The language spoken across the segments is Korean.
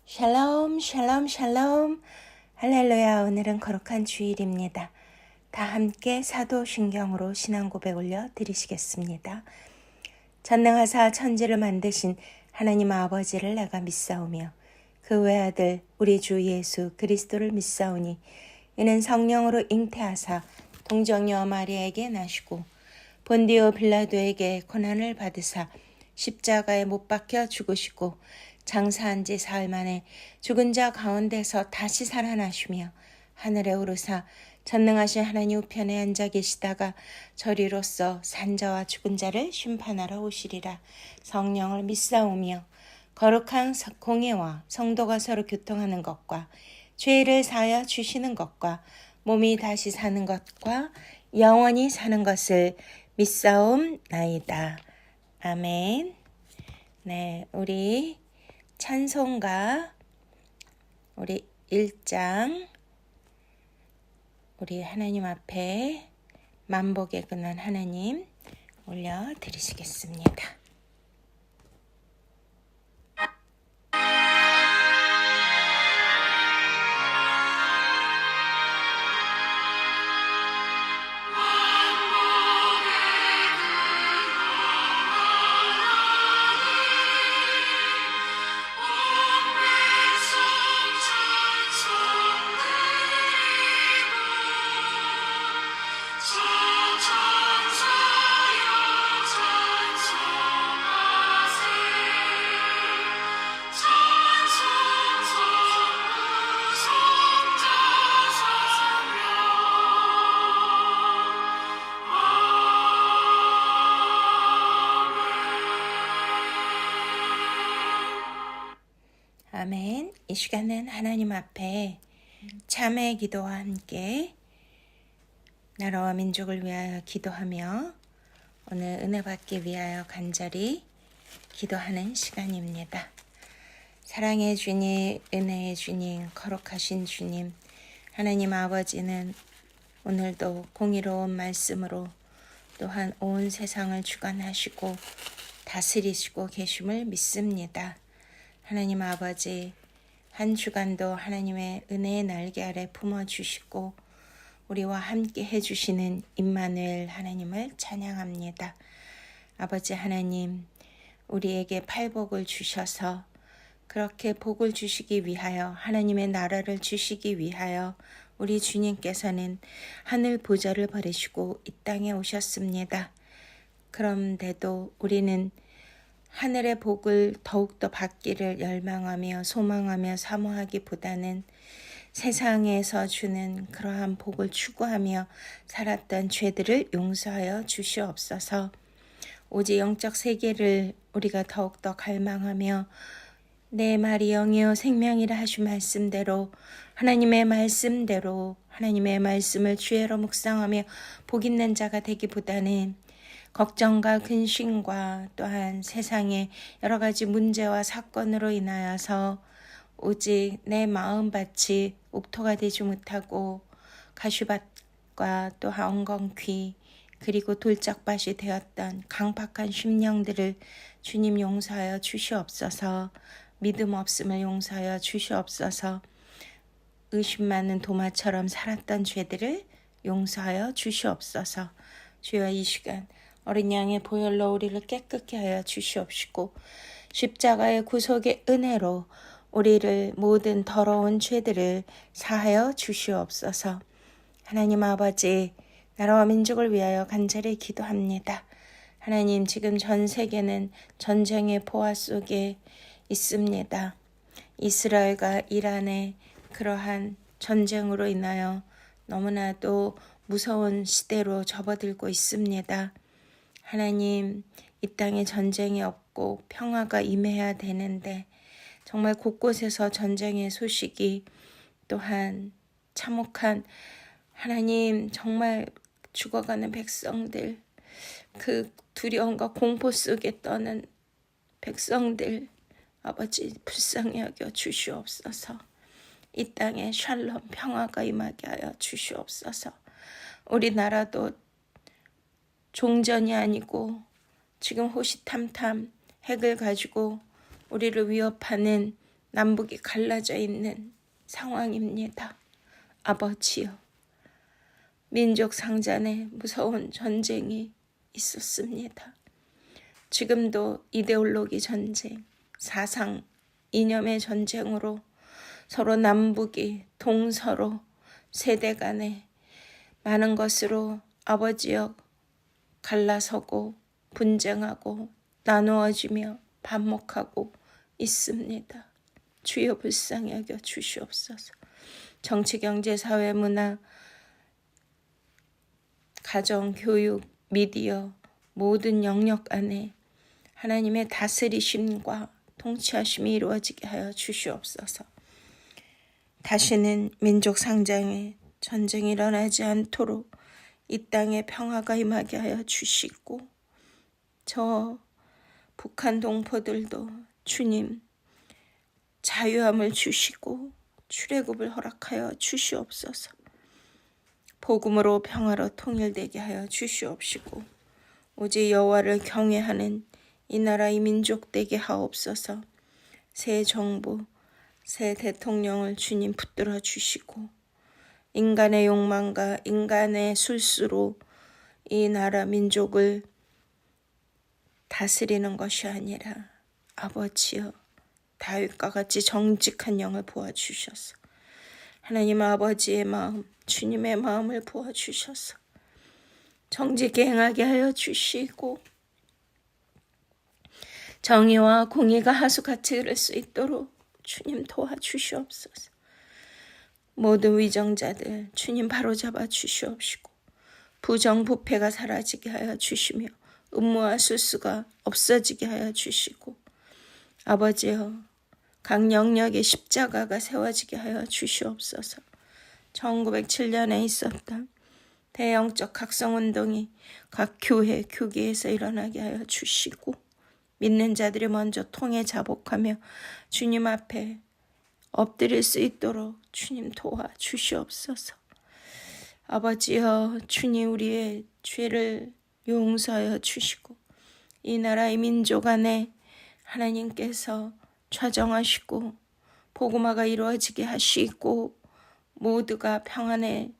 샬롬 샬롬 샬롬 할렐루야. 오늘은 거룩한 주일입니다. 다 함께 사도신경으로 신앙 고백 올려 드리시겠습니다. 전능하사 천지를 만드신 하나님 아버지를 내가 믿사오며 그 외아들 우리 주 예수 그리스도를 믿사오니 이는 성령으로 잉태하사 동정녀 마리아에게 나시고 본디오 빌라도에게 고난을 받으사 십자가에 못 박혀 죽으시고 장사한 지 사흘 만에 죽은 자 가운데서 다시 살아나시며 하늘에 오르사 전능하신 하나님 우편에 앉아 계시다가 저리로서 산자와 죽은 자를 심판하러 오시리라. 성령을 믿사오며 거룩한 공예와 성도가 서로 교통하는 것과 죄를 사하여 주시는 것과 몸이 다시 사는 것과 영원히 사는 것을 믿사옵나이다. 아멘. 네, 우리 찬송가 우리 1장 우리 하나님 앞에 만복의 근원 하나님 올려드리시겠습니다. 아멘. 이 시간은 하나님 앞에 참회 기도와 함께 나라와 민족을 위하여 기도하며 오늘 은혜 받기 위하여 간절히 기도하는 시간입니다. 사랑의 주님, 은혜의 주님, 거룩하신 주님, 하나님 아버지는 오늘도 공의로운 말씀으로 또한 온 세상을 주관하시고 다스리시고 계심을 믿습니다. 하나님 아버지, 한 주간도 하나님의 은혜의 날개 아래 품어주시고 우리와 함께 해주시는 임마누엘 하나님을 찬양합니다. 아버지 하나님, 우리에게 팔복을 주셔서 그렇게 복을 주시기 위하여 하나님의 나라를 주시기 위하여 우리 주님께서는 하늘 보좌를 버리시고 이 땅에 오셨습니다. 그런데도 우리는 하늘의 복을 더욱더 받기를 열망하며 소망하며 사모하기보다는 세상에서 주는 그러한 복을 추구하며 살았던 죄들을 용서하여 주시옵소서. 오직 영적 세계를 우리가 더욱더 갈망하며 내 말이 영이요 생명이라 하신 말씀대로 하나님의 말씀대로 하나님의 말씀을 주의로 묵상하며 복 있는 자가 되기보다는 걱정과 근심과 또한 세상의 여러 가지 문제와 사건으로 인하여서 오직 내 마음밭이 옥토가 되지 못하고 가시밭과 또한 엉겅퀴 그리고 돌짝밭이 되었던 강팍한 심령들을 주님 용서하여 주시옵소서. 믿음 없음을 용서하여 주시옵소서. 의심 많은 도마처럼 살았던 죄들을 용서하여 주시옵소서. 주여 이 시간 어린 양의 보혈로 우리를 깨끗게 하여 주시옵시고 십자가의 구속의 은혜로 우리를 모든 더러운 죄들을 사하여 주시옵소서. 하나님 아버지, 나라와 민족을 위하여 간절히 기도합니다. 하나님, 지금 전 세계는 전쟁의 포화 속에 있습니다. 이스라엘과 이란의 그러한 전쟁으로 인하여 너무나도 무서운 시대로 접어들고 있습니다. 하나님, 이 땅에 전쟁이 없고 평화가 임해야 되는데 정말 곳곳에서 전쟁의 소식이 또한 참혹한 하나님 정말 죽어가는 백성들, 그 두려움과 공포 속에 떠는 백성들 아버지 불쌍히 여겨 주시옵소서. 이 땅에 샬롬 평화가 임하게 하여 주시옵소서. 우리나라도 종전이 아니고 지금 호시탐탐 핵을 가지고 우리를 위협하는 남북이 갈라져 있는 상황입니다. 아버지여, 민족 상잔에 무서운 전쟁이 있었습니다. 지금도 이데올로기 전쟁, 사상, 이념의 전쟁으로 서로 남북이 동서로 세대 간에 많은 것으로 아버지여 갈라서고 분쟁하고 나누어지며 반목하고 있습니다. 주여 불쌍히 여겨 주시옵소서. 정치, 경제, 사회, 문화, 가정, 교육, 미디어 모든 영역 안에 하나님의 다스리심과 통치하심이 이루어지게 하여 주시옵소서. 다시는 민족 상장에 전쟁이 일어나지 않도록 이 땅에 평화가 임하게 하여 주시고, 저 북한 동포들도 주님 자유함을 주시고 출애굽을 허락하여 주시옵소서. 복음으로 평화로 통일되게 하여 주시옵시고, 오직 여호와를 경외하는 이 나라 이 민족 되게 하옵소서. 새 정부, 새 대통령을 주님 붙들어 주시고, 인간의 욕망과 인간의 술수로 이 나라 민족을 다스리는 것이 아니라 아버지여 다윗과 같이 정직한 영을 부어주셔서 하나님 아버지의 마음, 주님의 마음을 부어주셔서 정직히 행하게 하여 주시고, 정의와 공의가 하수같이 흐를 수 있도록 주님 도와주시옵소서. 모든 위정자들 주님 바로잡아 주시옵시고, 부정부패가 사라지게 하여 주시며 음모와 술수가 없어지게 하여 주시고, 아버지여 각 영역의 십자가가 세워지게 하여 주시옵소서. 1907년에 있었던 대영적 각성운동이 각 교회, 교계에서 일어나게 하여 주시고, 믿는 자들이 먼저 통해 자복하며 주님 앞에 엎드릴 수 있도록 주님 도와주시옵소서. 아버지여 주님 우리의 죄를 용서하여 주시고, 이 나라의 민족 안에 하나님께서 좌정하시고 복음화가 이루어지게 하시고, 모두가 평안의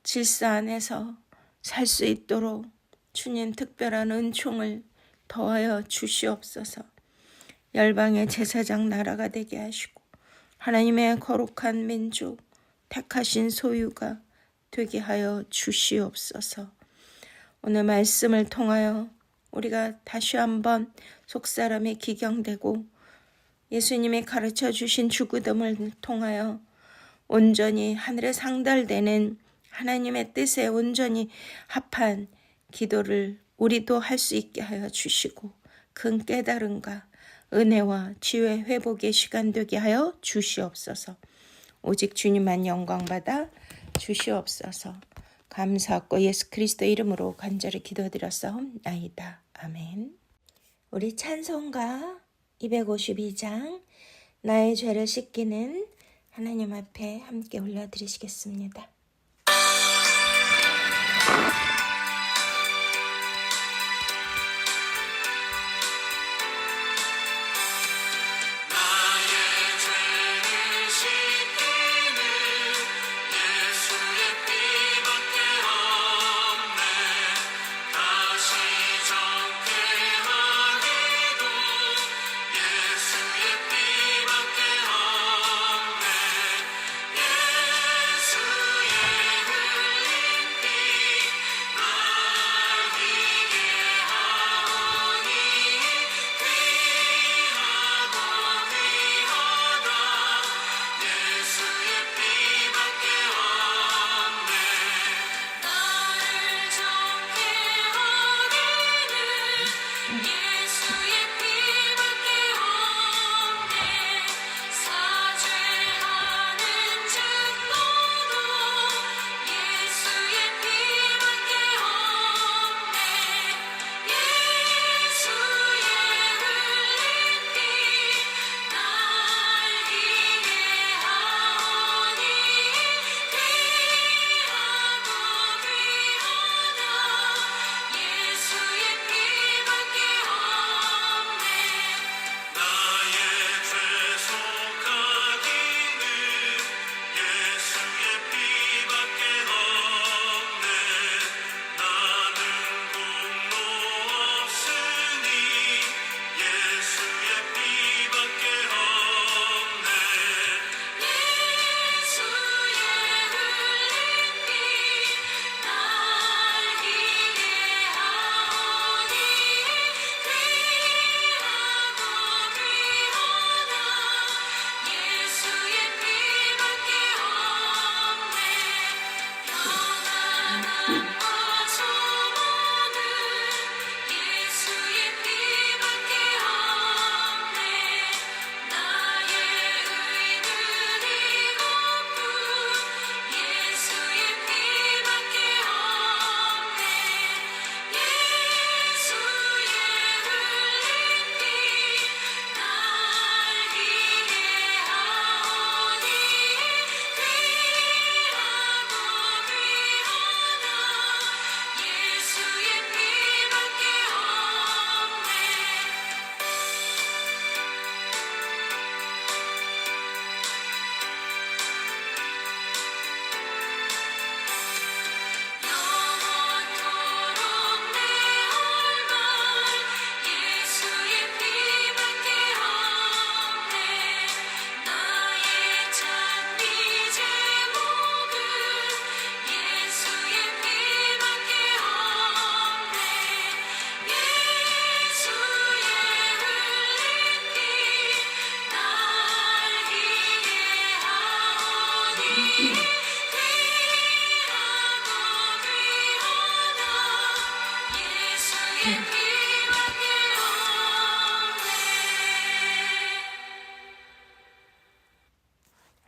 질서 안에서 살 수 있도록 주님 특별한 은총을 더하여 주시옵소서. 열방의 제사장 나라가 되게 하시고 하나님의 거룩한 민족, 택하신 소유가 되게 하여 주시옵소서. 오늘 말씀을 통하여 우리가 다시 한번 속사람이 기경되고, 예수님이 가르쳐 주신 주기도문을 통하여 온전히 하늘에 상달되는 하나님의 뜻에 온전히 합한 기도를 우리도 할 수 있게 하여 주시고, 큰 깨달음과 은혜와 지혜 회복의 시간 되게 하여 주시옵소서. 오직 주님만 영광받아 주시옵소서. 감사하고 예수 그리스도 이름으로 간절히 기도드렸사옵나이다. 아멘. 우리 찬송가 252장 나의 죄를 씻기는 하나님 앞에 함께 올려드리시겠습니다. 예수의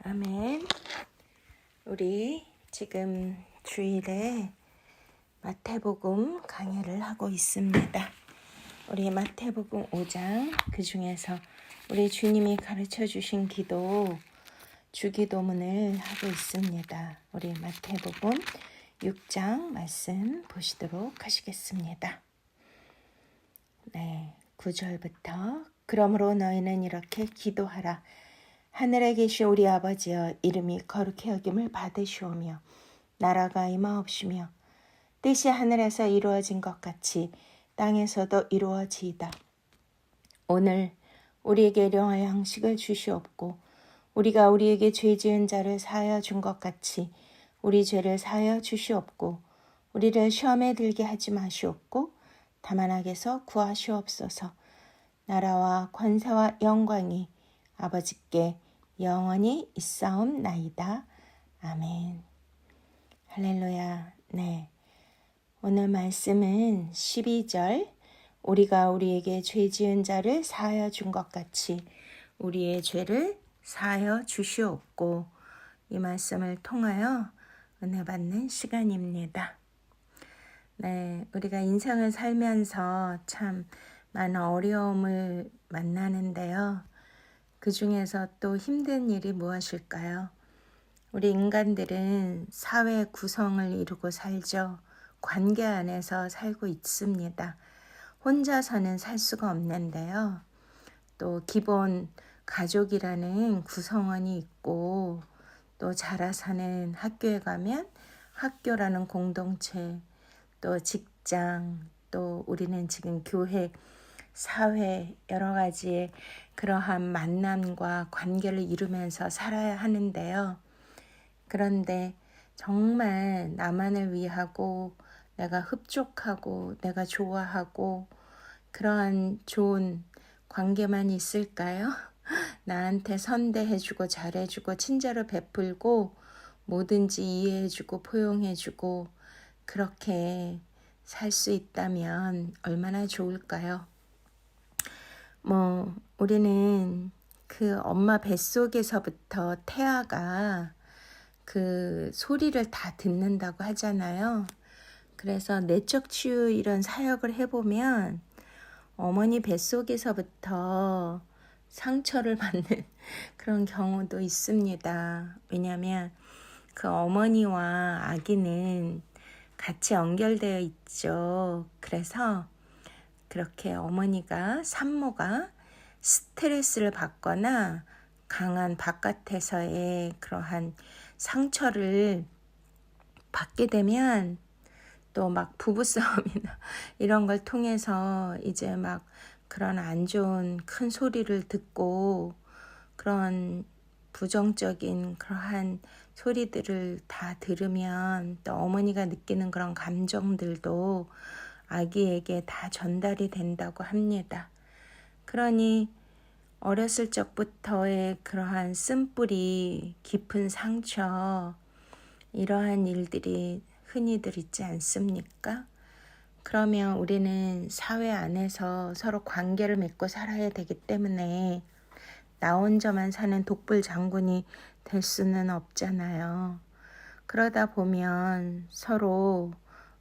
아멘. 우리 지금 주일에 마태복음 강해를 하고 있습니다. 우리 마태복음 5장 그 중에서 우리 주님이 가르쳐 주신 기도 주기도문을 하고 있습니다. 우리 마태복음 6장 말씀 보시도록 하시겠습니다. 네, 9절부터 그러므로 너희는 이렇게 기도하라. 하늘에 계신 우리 아버지여, 이름이 거룩히 여김을 받으시오며 나라가 임하옵시며 뜻이 하늘에서 이루어진 것 같이 땅에서도 이루어지이다. 오늘 우리에게 일용할 양식을 주시옵고 우리가 우리에게 죄 지은 자를 사하여 준 것 같이 우리 죄를 사하여 주시옵고 우리를 시험에 들게 하지 마시옵고 다만 악에서 구하시옵소서. 나라와 권세와 영광이 아버지께 영원히 있사옵나이다. 아멘. 할렐루야. 네. 오늘 말씀은 12절 우리가 우리에게 죄 지은 자를 사하여 준 것 같이 우리의 죄를 사하여 주시옵고 이 말씀을 통하여 은혜 받는 시간입니다. 네, 우리가 인생을 살면서 참 많은 어려움을 만나는데요. 그 중에서 또 힘든 일이 무엇일까요? 우리 인간들은 사회 구성을 이루고 살죠. 관계 안에서 살고 있습니다. 혼자서는 살 수가 없는데요. 또 기본 가족이라는 구성원이 있고 또 자라 사는 학교에 가면 학교라는 공동체, 또 직장, 또 우리는 지금 교회, 사회 여러 가지의 그러한 만남과 관계를 이루면서 살아야 하는데요. 그런데 정말 나만을 위하고 내가 흡족하고 내가 좋아하고 그러한 좋은 관계만 있을까요? 나한테 선대해주고 잘해주고 친절을 베풀고 뭐든지 이해해주고 포용해주고 그렇게 살 수 있다면 얼마나 좋을까요? 우리는 그 엄마 뱃속에서부터 태아가 그 소리를 다 듣는다고 하잖아요. 그래서 내적 치유 이런 사역을 해보면 어머니 뱃속에서부터 상처를 받는 그런 경우도 있습니다. 왜냐하면 그 어머니와 아기는 같이 연결되어 있죠. 그래서 그렇게 어머니가 산모가 스트레스를 받거나 강한 바깥에서의 그러한 상처를 받게 되면 또 막 부부싸움이나 이런 걸 통해서 이제 막 그런 안 좋은 큰 소리를 듣고 그런 부정적인 그러한 소리들을 다 들으면 또 어머니가 느끼는 그런 감정들도 아기에게 다 전달이 된다고 합니다. 그러니 어렸을 적부터의 그러한 쓴뿌리, 깊은 상처, 이러한 일들이 흔히들 있지 않습니까? 그러면 우리는 사회 안에서 서로 관계를 맺고 살아야 되기 때문에 나 혼자만 사는 독불 장군이 될 수는 없잖아요. 그러다 보면 서로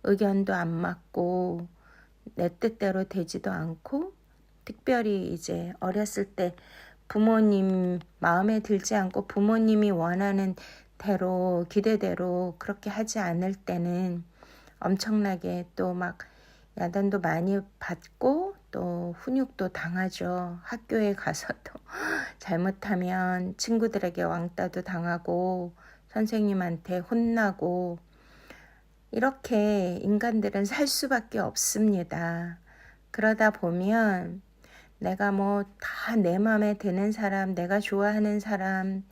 의견도 안 맞고 내 뜻대로 되지도 않고 특별히 이제 어렸을 때 부모님 마음에 들지 않고 부모님이 원하는 대로 기대대로 그렇게 하지 않을 때는 엄청나게 또 막 야단도 많이 받고 또 훈육도 당하죠. 학교에 가서도 잘못하면 친구들에게 왕따도 당하고 선생님한테 혼나고 이렇게 인간들은 살 수밖에 없습니다. 그러다 보면 내가 다 내 마음에 드는 사람, 내가 좋아하는 사람,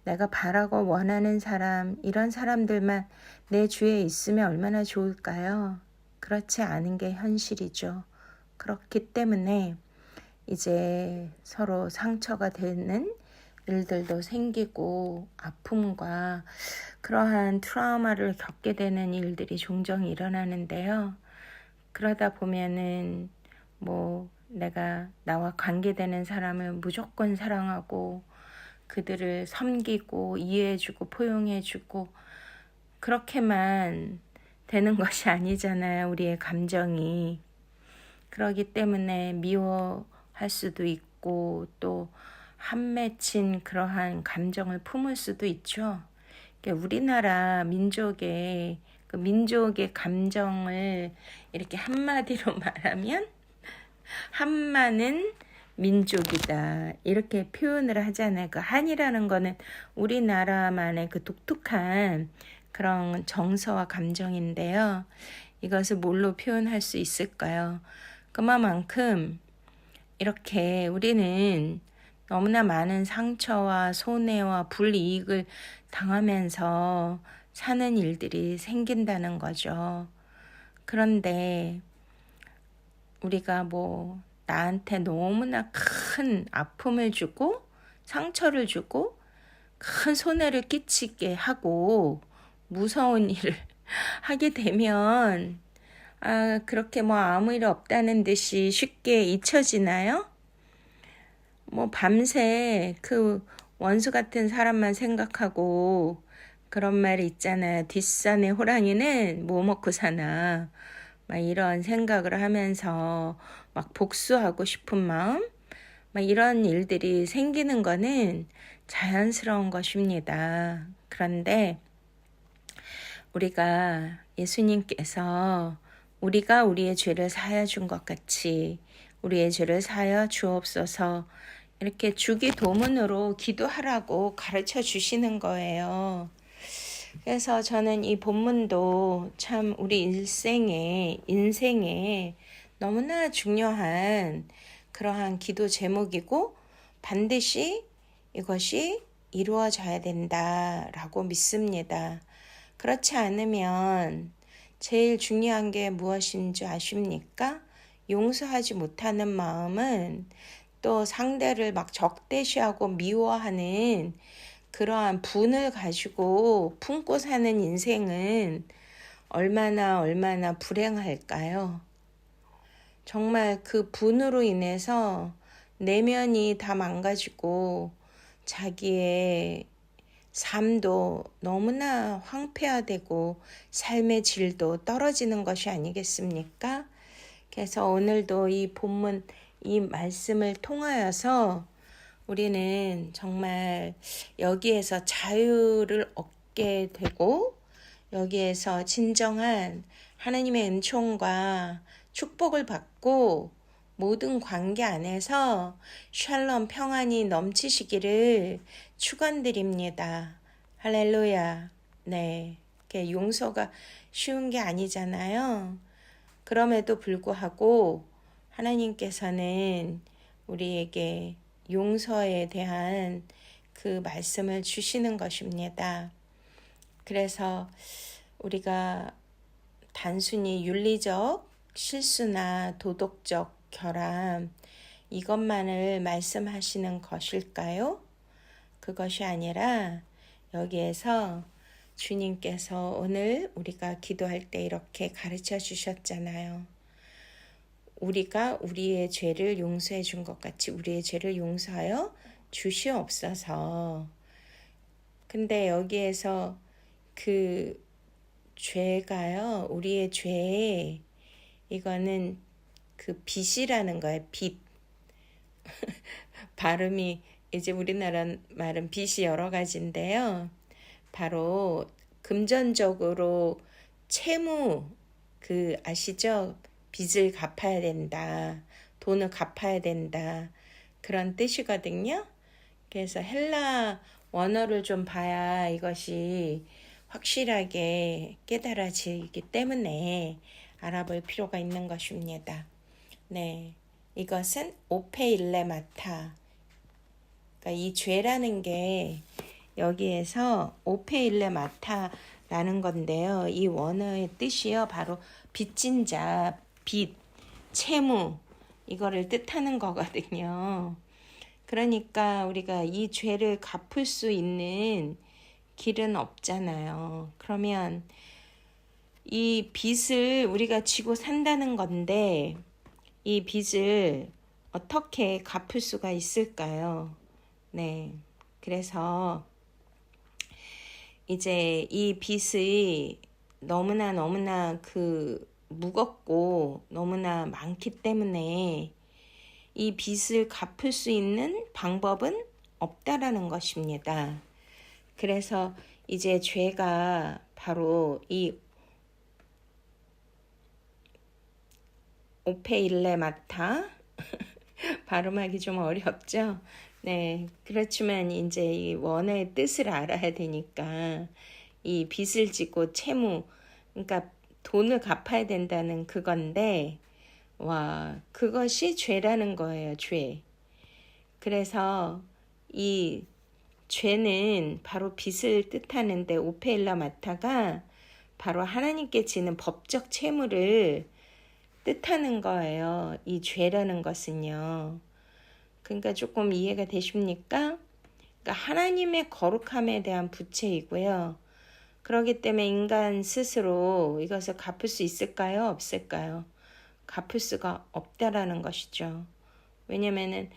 내가 바라고 원하는 사람, 이런 사람들만 내 주위에 있으면 얼마나 좋을까요? 그렇지 않은 게 현실이죠. 그렇기 때문에 이제 서로 상처가 되는 일들도 생기고 아픔과 그러한 트라우마를 겪게 되는 일들이 종종 일어나는데요. 그러다 보면은 내가 나와 관계되는 사람을 무조건 사랑하고 그들을 섬기고 이해해주고 포용해주고 그렇게만 되는 것이 아니잖아요. 우리의 감정이. 그러기 때문에 미워할 수도 있고 또 한맺힌 그러한 감정을 품을 수도 있죠. 우리나라 민족의 그 민족의 감정을 이렇게 한마디로 말하면 한마는 민족이다 이렇게 표현을 하잖아요. 그 한이라는 거는 우리나라만의 그 독특한 그런 정서와 감정인데요. 이것을 뭘로 표현할 수 있을까요? 그만큼 이렇게 우리는 너무나 많은 상처와 손해와 불이익을 당하면서 사는 일들이 생긴다는 거죠. 그런데 우리가 뭐 나한테 너무나 큰 아픔을 주고 상처를 주고 큰 손해를 끼치게 하고 무서운 일을 하게 되면 그렇게 뭐 아무 일 없다는 듯이 쉽게 잊혀지나요? 뭐 밤새 그 원수 같은 사람만 생각하고 그런 말이 있잖아요. 뒷산의 호랑이는 뭐 먹고 사나. 막 이런 생각을 하면서 막 복수하고 싶은 마음, 막 이런 일들이 생기는 거는 자연스러운 것입니다. 그런데 우리가 예수님께서 우리가 우리의 죄를 사하여 준 것 같이 우리의 죄를 사하여 주옵소서 이렇게 주기도문으로 기도하라고 가르쳐 주시는 거예요. 그래서 저는 이 본문도 참 우리 인생에 너무나 중요한 그러한 기도 제목이고 반드시 이것이 이루어져야 된다라고 믿습니다. 그렇지 않으면 제일 중요한 게 무엇인 줄 아십니까? 용서하지 못하는 마음은 또 상대를 막 적대시하고 미워하는 그러한 분을 가지고 품고 사는 인생은 얼마나 불행할까요? 정말 그 분으로 인해서 내면이 다 망가지고 자기의 삶도 너무나 황폐화되고 삶의 질도 떨어지는 것이 아니겠습니까? 그래서 오늘도 이 본문, 이 말씀을 통하여서 우리는 정말 여기에서 자유를 얻게 되고 여기에서 진정한 하나님의 은총과 축복을 받고 모든 관계 안에서 샬롬 평안이 넘치시기를 축원드립니다. 할렐루야. 네, 용서가 쉬운 게 아니잖아요. 그럼에도 불구하고 하나님께서는 우리에게 용서에 대한 그 말씀을 주시는 것입니다. 그래서 우리가 단순히 윤리적 실수나 도덕적 결함 이것만을 말씀하시는 것일까요? 그것이 아니라 여기에서 주님께서 오늘 우리가 기도할 때 이렇게 가르쳐 주셨잖아요. 우리가 우리의 죄를 용서해 준 것 같이 우리의 죄를 용서하여 주시옵소서. 근데 여기에서 그 죄가요, 우리의 죄, 이거는 그 빚이라는 거예요. 빚. 발음이 이제 우리나라 말은 빚이 여러 가지인데요. 바로 금전적으로 채무, 아시죠? 빚을 갚아야 된다. 돈을 갚아야 된다. 그런 뜻이거든요. 그래서 헬라 원어를 좀 봐야 이것이 확실하게 깨달아지기 때문에 알아볼 필요가 있는 것입니다. 네, 이것은 오페일레마타. 그러니까 이 죄라는 게 여기에서 오페일레마타라는 건데요. 이 원어의 뜻이요, 바로 빚진 자, 빚, 채무 이거를 뜻하는 거거든요. 그러니까 우리가 이 죄를 갚을 수 있는 길은 없잖아요. 그러면 이 빚을 우리가 지고 산다는 건데 이 빚을 어떻게 갚을 수가 있을까요? 네, 그래서 이제 이 빚이 너무나 무겁고 너무나 많기 때문에 이 빚을 갚을 수 있는 방법은 없다라는 것입니다. 그래서 이제 죄가 바로 이 오페일레마타 발음하기 좀 어렵죠? 네, 그렇지만 이제 이 원어의 뜻을 알아야 되니까 이 빚을 지고 채무, 그러니까 돈을 갚아야 된다는 그건데, 와, 그것이 죄라는 거예요, 죄. 그래서 이 죄는 바로 빚을 뜻하는데 오페일라마타가 바로 하나님께 지는 법적 채무를 뜻하는 거예요. 이 죄라는 것은요. 그러니까 조금 이해가 되십니까? 그러니까 하나님의 거룩함에 대한 부채이고요. 그렇기 때문에 인간 스스로 이것을 갚을 수 있을까요? 없을까요? 갚을 수가 없다라는 것이죠. 왜냐면은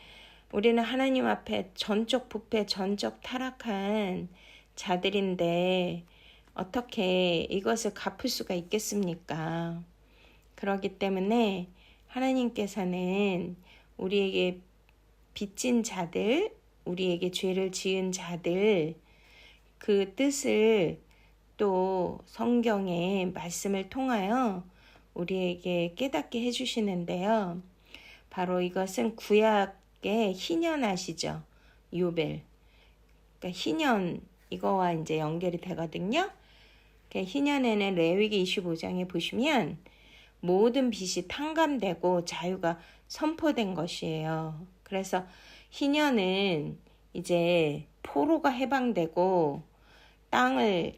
우리는 하나님 앞에 전적 부패, 전적 타락한 자들인데 어떻게 이것을 갚을 수가 있겠습니까? 그렇기 때문에 하나님께서는 우리에게 빚진 자들, 우리에게 죄를 지은 자들, 그 뜻을 또 성경의 말씀을 통하여 우리에게 깨닫게 해주시는데요. 바로 이것은 구약의 희년 아시죠? 요벨. 그러니까 희년, 이거와 이제 연결이 되거든요. 희년에는 레위기 25장에 보시면 모든 빚이 탕감되고 자유가 선포된 것이에요. 그래서 희년은 이제 포로가 해방되고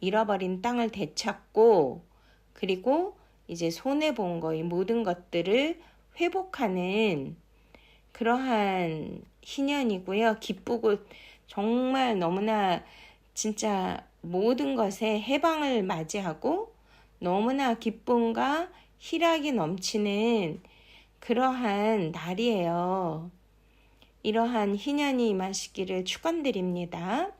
잃어버린 땅을 되찾고 그리고 이제 손해본 거, 이 모든 것들을 회복하는 그러한 희년이고요. 기쁘고 정말 너무나 진짜 모든 것에 해방을 맞이하고 너무나 기쁨과 희락이 넘치는 그러한 날이에요. 이러한 희년이 임하시기를 축원드립니다.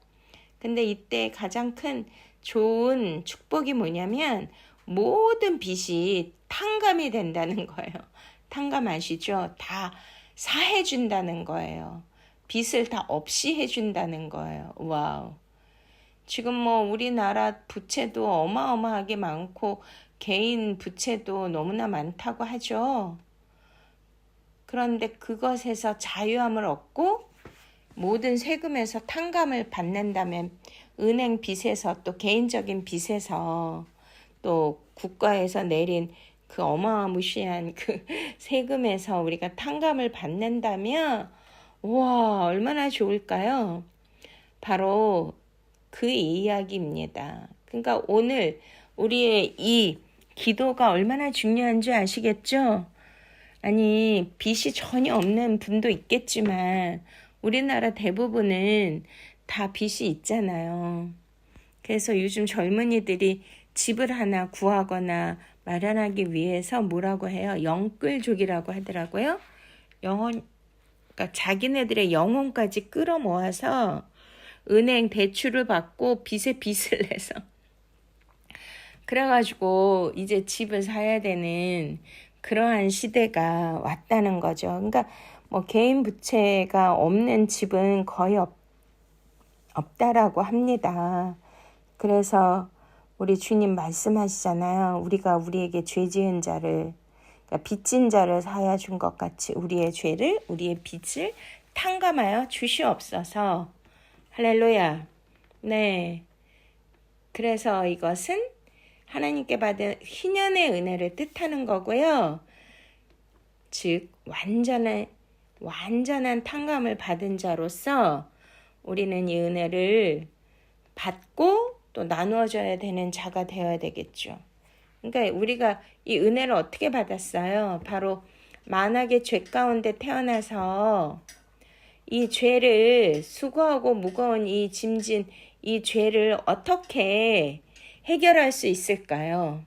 근데 이때 가장 큰 좋은 축복이 뭐냐면 모든 빚이 탕감이 된다는 거예요. 탕감 아시죠? 다 사해준다는 거예요. 빚을 다 없이 해준다는 거예요. 와우. 지금 뭐 우리나라 부채도 어마어마하게 많고 개인 부채도 너무나 많다고 하죠. 그런데 그것에서 자유함을 얻고 모든 세금에서 탕감을 받는다면 은행 빚에서 또 개인적인 빚에서 또 국가에서 내린 그 어마무시한 그 세금에서 우리가 탕감을 받는다면 와 얼마나 좋을까요? 바로 그 이야기입니다. 그러니까 오늘 우리의 이 기도가 얼마나 중요한 줄 아시겠죠? 아니 빚이 전혀 없는 분도 있겠지만 우리나라 대부분은 다 빚이 있잖아요. 그래서 요즘 젊은이들이 집을 하나 구하거나 마련하기 위해서 뭐라고 해요? 영끌족이라고 하더라고요. 그러니까 자기네들의 영혼까지 끌어모아서 은행 대출을 받고 빚에 빚을 내서 그래가지고 이제 집을 사야 되는 그러한 시대가 왔다는 거죠. 그러니까 뭐 개인 부채가 없는 집은 거의 없다라고 합니다. 그래서 우리 주님 말씀하시잖아요. 우리가 우리에게 죄 지은 자를, 그러니까 빚진 자를 사하여 준 것 같이 우리의 죄를, 우리의 빚을 탕감하여 주시옵소서. 할렐루야. 네. 그래서 이것은 하나님께 받은 희년의 은혜를 뜻하는 거고요. 즉 완전한 탕감을 받은 자로서 우리는 이 은혜를 받고 또 나누어줘야 되는 자가 되어야 되겠죠. 그러니까 우리가 이 은혜를 어떻게 받았어요? 바로 만악의 죄 가운데 태어나서 이 죄를 수고하고 무거운 이 짐진 이 죄를 어떻게 해결할 수 있을까요?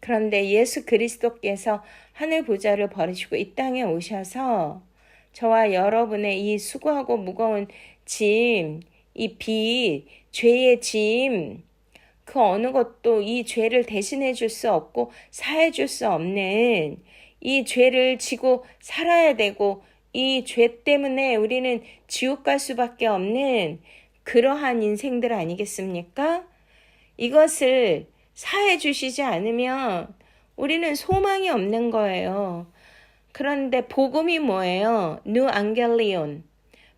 그런데 예수 그리스도께서 하늘 보좌를 버리시고 이 땅에 오셔서 저와 여러분의 이 수고하고 무거운 짐, 이 빚, 죄의 짐, 그 어느 것도 이 죄를 대신해 줄 수 없고 사해 줄 수 없는 이 죄를 지고 살아야 되고 이 죄 때문에 우리는 지옥 갈 수밖에 없는 그러한 인생들 아니겠습니까? 이것을 사해 주시지 않으면 우리는 소망이 없는 거예요. 그런데 복음이 뭐예요? 누 안겔리온.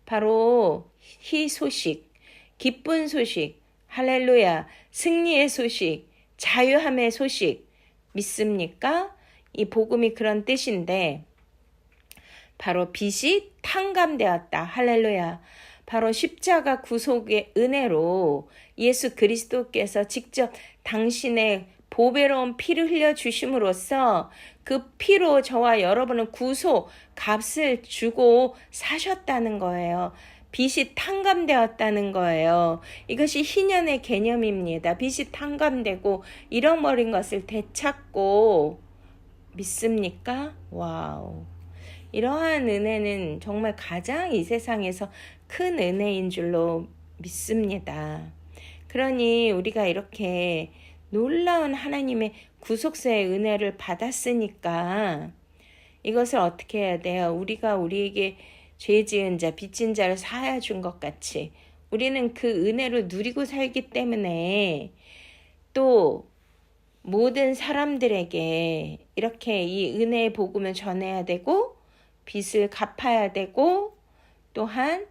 바로 희소식, 기쁜 소식, 할렐루야, 승리의 소식, 자유함의 소식 믿습니까? 이 복음이 그런 뜻인데 바로 빚이 탕감되었다. 할렐루야. 바로 십자가 구속의 은혜로 예수 그리스도께서 직접 당신의 보배로운 피를 흘려주심으로써 그 피로 저와 여러분은 구속, 값을 주고 사셨다는 거예요. 빚이 탕감되었다는 거예요. 이것이 희년의 개념입니다. 빚이 탕감되고 잃어버린 것을 되찾고 믿습니까? 와우. 이러한 은혜는 정말 가장 이 세상에서 큰 은혜인 줄로 믿습니다. 그러니 우리가 이렇게 놀라운 하나님의 구속사의 은혜를 받았으니까 이것을 어떻게 해야 돼요? 우리가 우리에게 죄 지은 자, 빚진 자를 사하여 준 것 같이 우리는 그 은혜를 누리고 살기 때문에 또 모든 사람들에게 이렇게 이 은혜의 복음을 전해야 되고 빚을 갚아야 되고 또한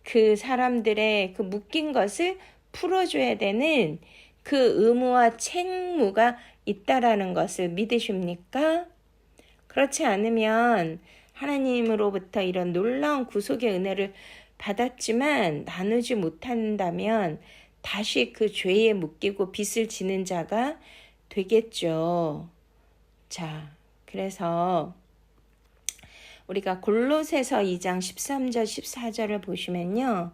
그 사람들의 그 묶인 것을 풀어줘야 되는 그 의무와 책무가 있다라는 것을 믿으십니까? 그렇지 않으면 하나님으로부터 이런 놀라운 구속의 은혜를 받았지만 나누지 못한다면 다시 그 죄에 묶이고 빚을 지는 자가 되겠죠. 자, 그래서 우리가 골로새서 2장 13절 14절을 보시면요.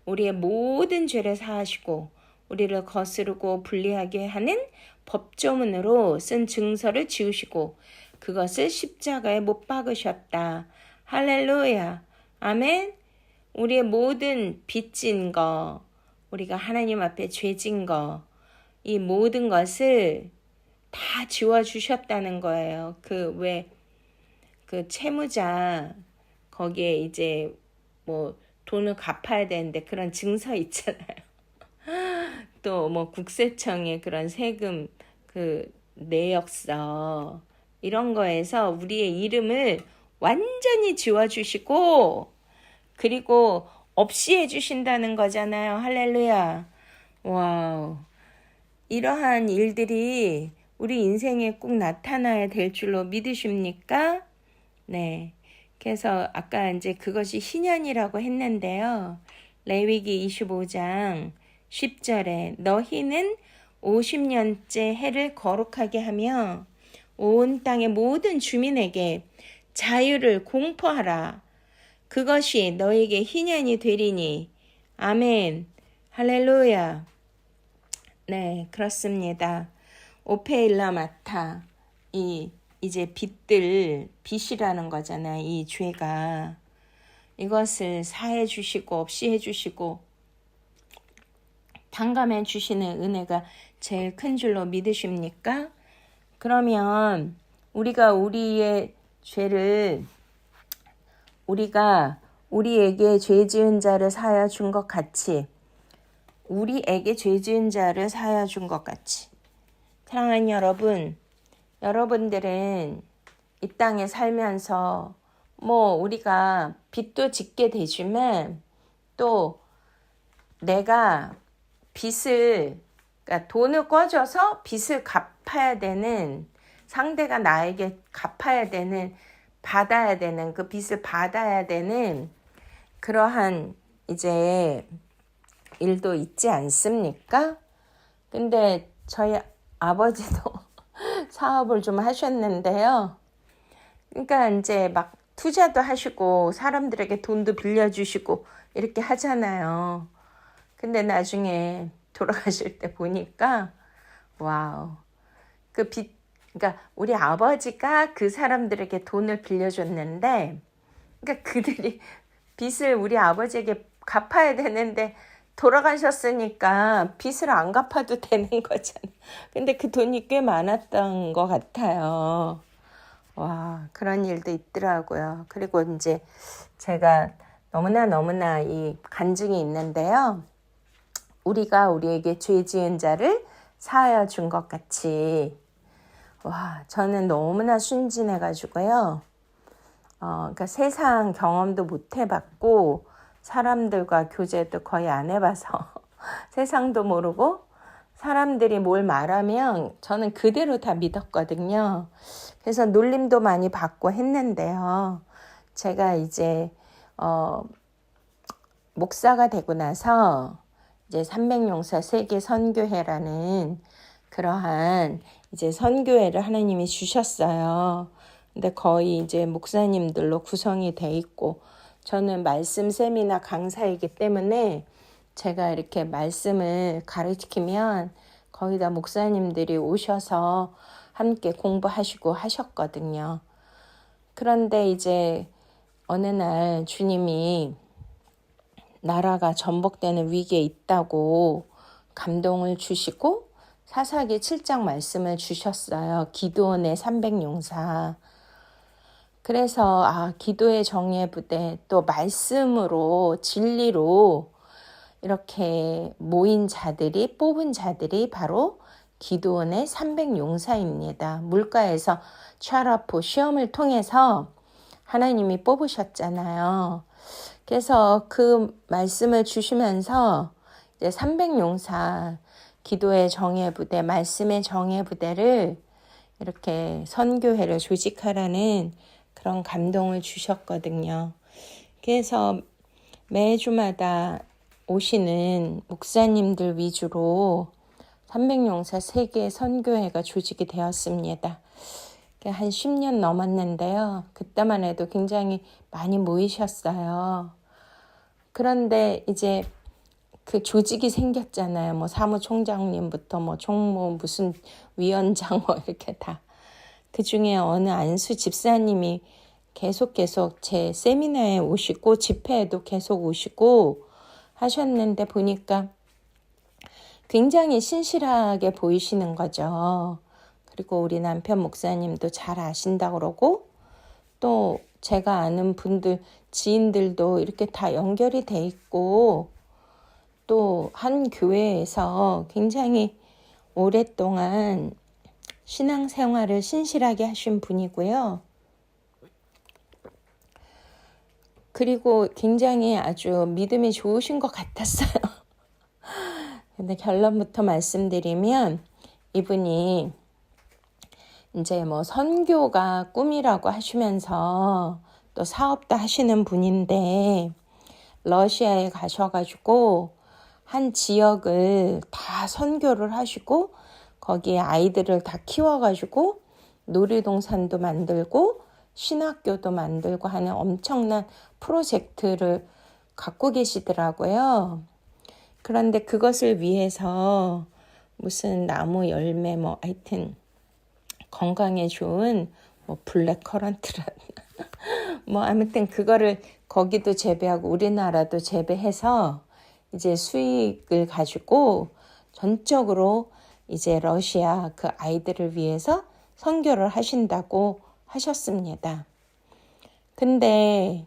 우리의 모든 죄를 사하시고 우리를 거스르고 불리하게 하는 법조문으로 쓴 증서를 지우시고 그것을 십자가에 못 박으셨다. 할렐루야. 아멘. 우리의 모든 빚진 거, 우리가 하나님 앞에 죄진 거, 이 모든 것을 다 지워주셨다는 거예요. 그 채무자 거기에 이제 뭐 돈을 갚아야 되는데 그런 증서 있잖아요. 또 뭐 국세청의 그런 세금 그 내역서 이런 거에서 우리의 이름을 완전히 지워주시고 그리고 없이 해주신다는 거잖아요. 할렐루야. 와우. 이러한 일들이 우리 인생에 꼭 나타나야 될 줄로 믿으십니까? 네. 그래서 아까 이제 그것이 희년이라고 했는데요. 레위기 25장 10절에 너희는 50년째 해를 거룩하게 하며 온 땅의 모든 주민에게 자유를 공포하라. 그것이 너에게 희년이 되리니. 아멘. 할렐루야. 네, 그렇습니다. 오페일라마타. 이제 빚이라는 거잖아요. 이 죄가. 이것을 사해 주시고 없이 해 주시고 탕감해 주시는 은혜가 제일 큰 줄로 믿으십니까? 그러면 우리가 우리의 죄를 우리가 우리에게 죄 지은 자를 사하여 준 것 같이 우리에게 죄 지은 자를 사하여 준 것 같이 사랑하는 여러분, 여러분들은 이 땅에 살면서 뭐 우리가 빚도 짓게 되지만 또 내가 그러니까 돈을 꿔줘서 빚을 갚아야 되는 상대가 나에게 갚아야 되는 받아야 되는 그 빚을 받아야 되는 그러한 이제 일도 있지 않습니까? 근데 저희 아버지도 사업을 좀 하셨는데요. 그러니까 이제 막 투자도 하시고 사람들에게 돈도 빌려주시고 이렇게 하잖아요. 근데 나중에 돌아가실 때 보니까 와우. 그러니까 우리 아버지가 그 사람들에게 돈을 빌려줬는데 그러니까 그들이 빚을 우리 아버지에게 갚아야 되는데 돌아가셨으니까 빚을 안 갚아도 되는 거잖아. 근데 그 돈이 꽤 많았던 것 같아요. 와, 그런 일도 있더라고요. 그리고 이제 제가 너무나 이 간증이 있는데요. 우리가 우리에게 죄 지은 자를 사하여 준 것 같이, 와, 저는 너무나 순진해가지고요. 그러니까 세상 경험도 못 해봤고, 사람들과 교제도 거의 안 해봐서, 세상도 모르고, 사람들이 뭘 말하면 저는 그대로 다 믿었거든요. 그래서 놀림도 많이 받고 했는데요. 제가 이제, 목사가 되고 나서, 이제 300용사 세계 선교회라는 그러한 이제 선교회를 하나님이 주셨어요. 근데 거의 이제 목사님들로 구성이 돼 있고, 저는 말씀 세미나 강사이기 때문에 제가 이렇게 말씀을 가르치면 거의 다 목사님들이 오셔서 함께 공부하시고 하셨거든요. 그런데 이제 어느 날 주님이 나라가 전복되는 위기에 있다고 감동을 주시고 사사기 7장 말씀을 주셨어요. 기드온의 300용사. 그래서 기도의 정예 부대, 또 말씀으로 진리로 이렇게 모인 자들이, 뽑은 자들이 바로 기드온의 300용사입니다. 물가에서 샤라포 시험을 통해서 하나님이 뽑으셨잖아요. 그래서 그 말씀을 주시면서 이제 300용사, 기도의 정예 부대, 말씀의 정예 부대를 이렇게 선교회를 조직하라는 그런 감동을 주셨거든요. 그래서 매주마다 오시는 목사님들 위주로 300용사 세계 선교회가 조직이 되었습니다. 한 10년 넘었는데요. 그때만 해도 굉장히 많이 모이셨어요. 그런데 이제 그 조직이 생겼잖아요. 뭐 사무총장님부터 뭐 총무 무슨 위원장 뭐 이렇게 다. 그 중에 어느 안수 집사님이 계속 제 세미나에 오시고 집회에도 계속 오시고 하셨는데 보니까 굉장히 신실하게 보이시는 거죠. 그리고 우리 남편 목사님도 잘 아신다 그러고 또 제가 아는 분들, 지인들도 이렇게 다 연결이 돼 있고 또 한 교회에서 굉장히 오랫동안 신앙생활을 신실하게 하신 분이고요. 그리고 굉장히 아주 믿음이 좋으신 것 같았어요. 근데 결론부터 말씀드리면 이분이 이제 뭐 선교가 꿈이라고 하시면서 또 사업도 하시는 분인데 러시아에 가셔가지고 한 지역을 다 선교를 하시고 거기에 아이들을 다 키워가지고 놀이동산도 만들고 신학교도 만들고 하는 엄청난 프로젝트를 갖고 계시더라고요. 그런데 그것을 위해서 무슨 나무 열매 뭐 하여튼 건강에 좋은 뭐 블랙커런트라 뭐 아무튼 그거를 거기도 재배하고 우리나라도 재배해서 이제 수익을 가지고 전적으로 이제 러시아 그 아이들을 위해서 선교를 하신다고 하셨습니다. 근데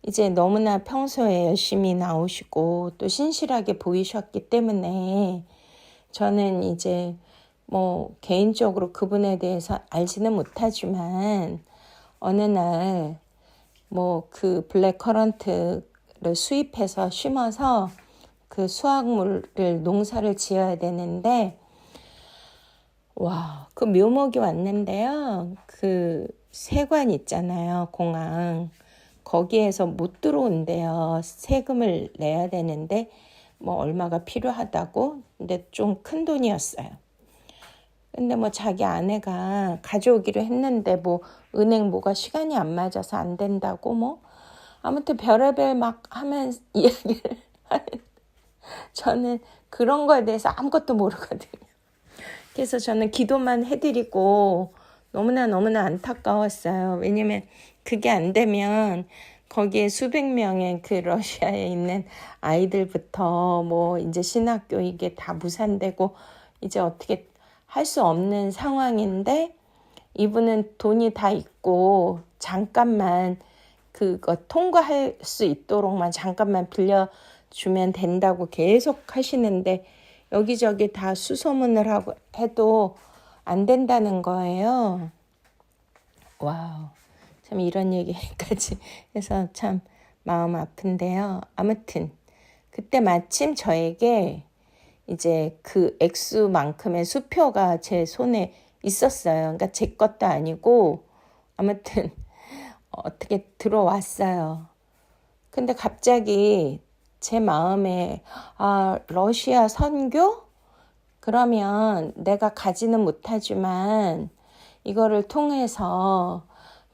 이제 너무나 평소에 열심히 나오시고 또 신실하게 보이셨기 때문에 저는 이제 뭐 개인적으로 그분에 대해서 알지는 못하지만 어느 날 뭐 그 블랙커런트를 수입해서 심어서 그 수확물을 농사를 지어야 되는데 와, 그 묘목이 왔는데요. 그 세관 있잖아요. 공항. 거기에서 못 들어온대요. 세금을 내야 되는데 뭐 얼마가 필요하다고. 근데 좀 큰 돈이었어요. 근데 뭐 자기 아내가 가져오기로 했는데 뭐 은행 뭐가 시간이 안 맞아서 안 된다고 뭐 아무튼 별의별 막 하면 이야기를 하는 저는 그런 거에 대해서 아무것도 모르거든요. 그래서 저는 기도만 해드리고 너무나 안타까웠어요. 왜냐면 그게 안 되면 거기에 수백 명의 그 러시아에 있는 아이들부터 뭐 이제 신학교 이게 다 무산되고 이제 어떻게 할 수 없는 상황인데 이분은 돈이 다 있고 잠깐만 그거 통과할 수 있도록만 잠깐만 빌려주면 된다고 계속 하시는데 여기저기 다 수소문을 하고 해도 안 된다는 거예요. 와우. 참 이런 얘기까지 해서 참 마음 아픈데요. 아무튼 그때 마침 저에게 이제 그 액수만큼의 수표가 제 손에 있었어요. 그러니까 제 것도 아니고 아무튼 어떻게 들어왔어요. 근데 갑자기 제 마음에 러시아 선교? 그러면 내가 가지는 못하지만 이거를 통해서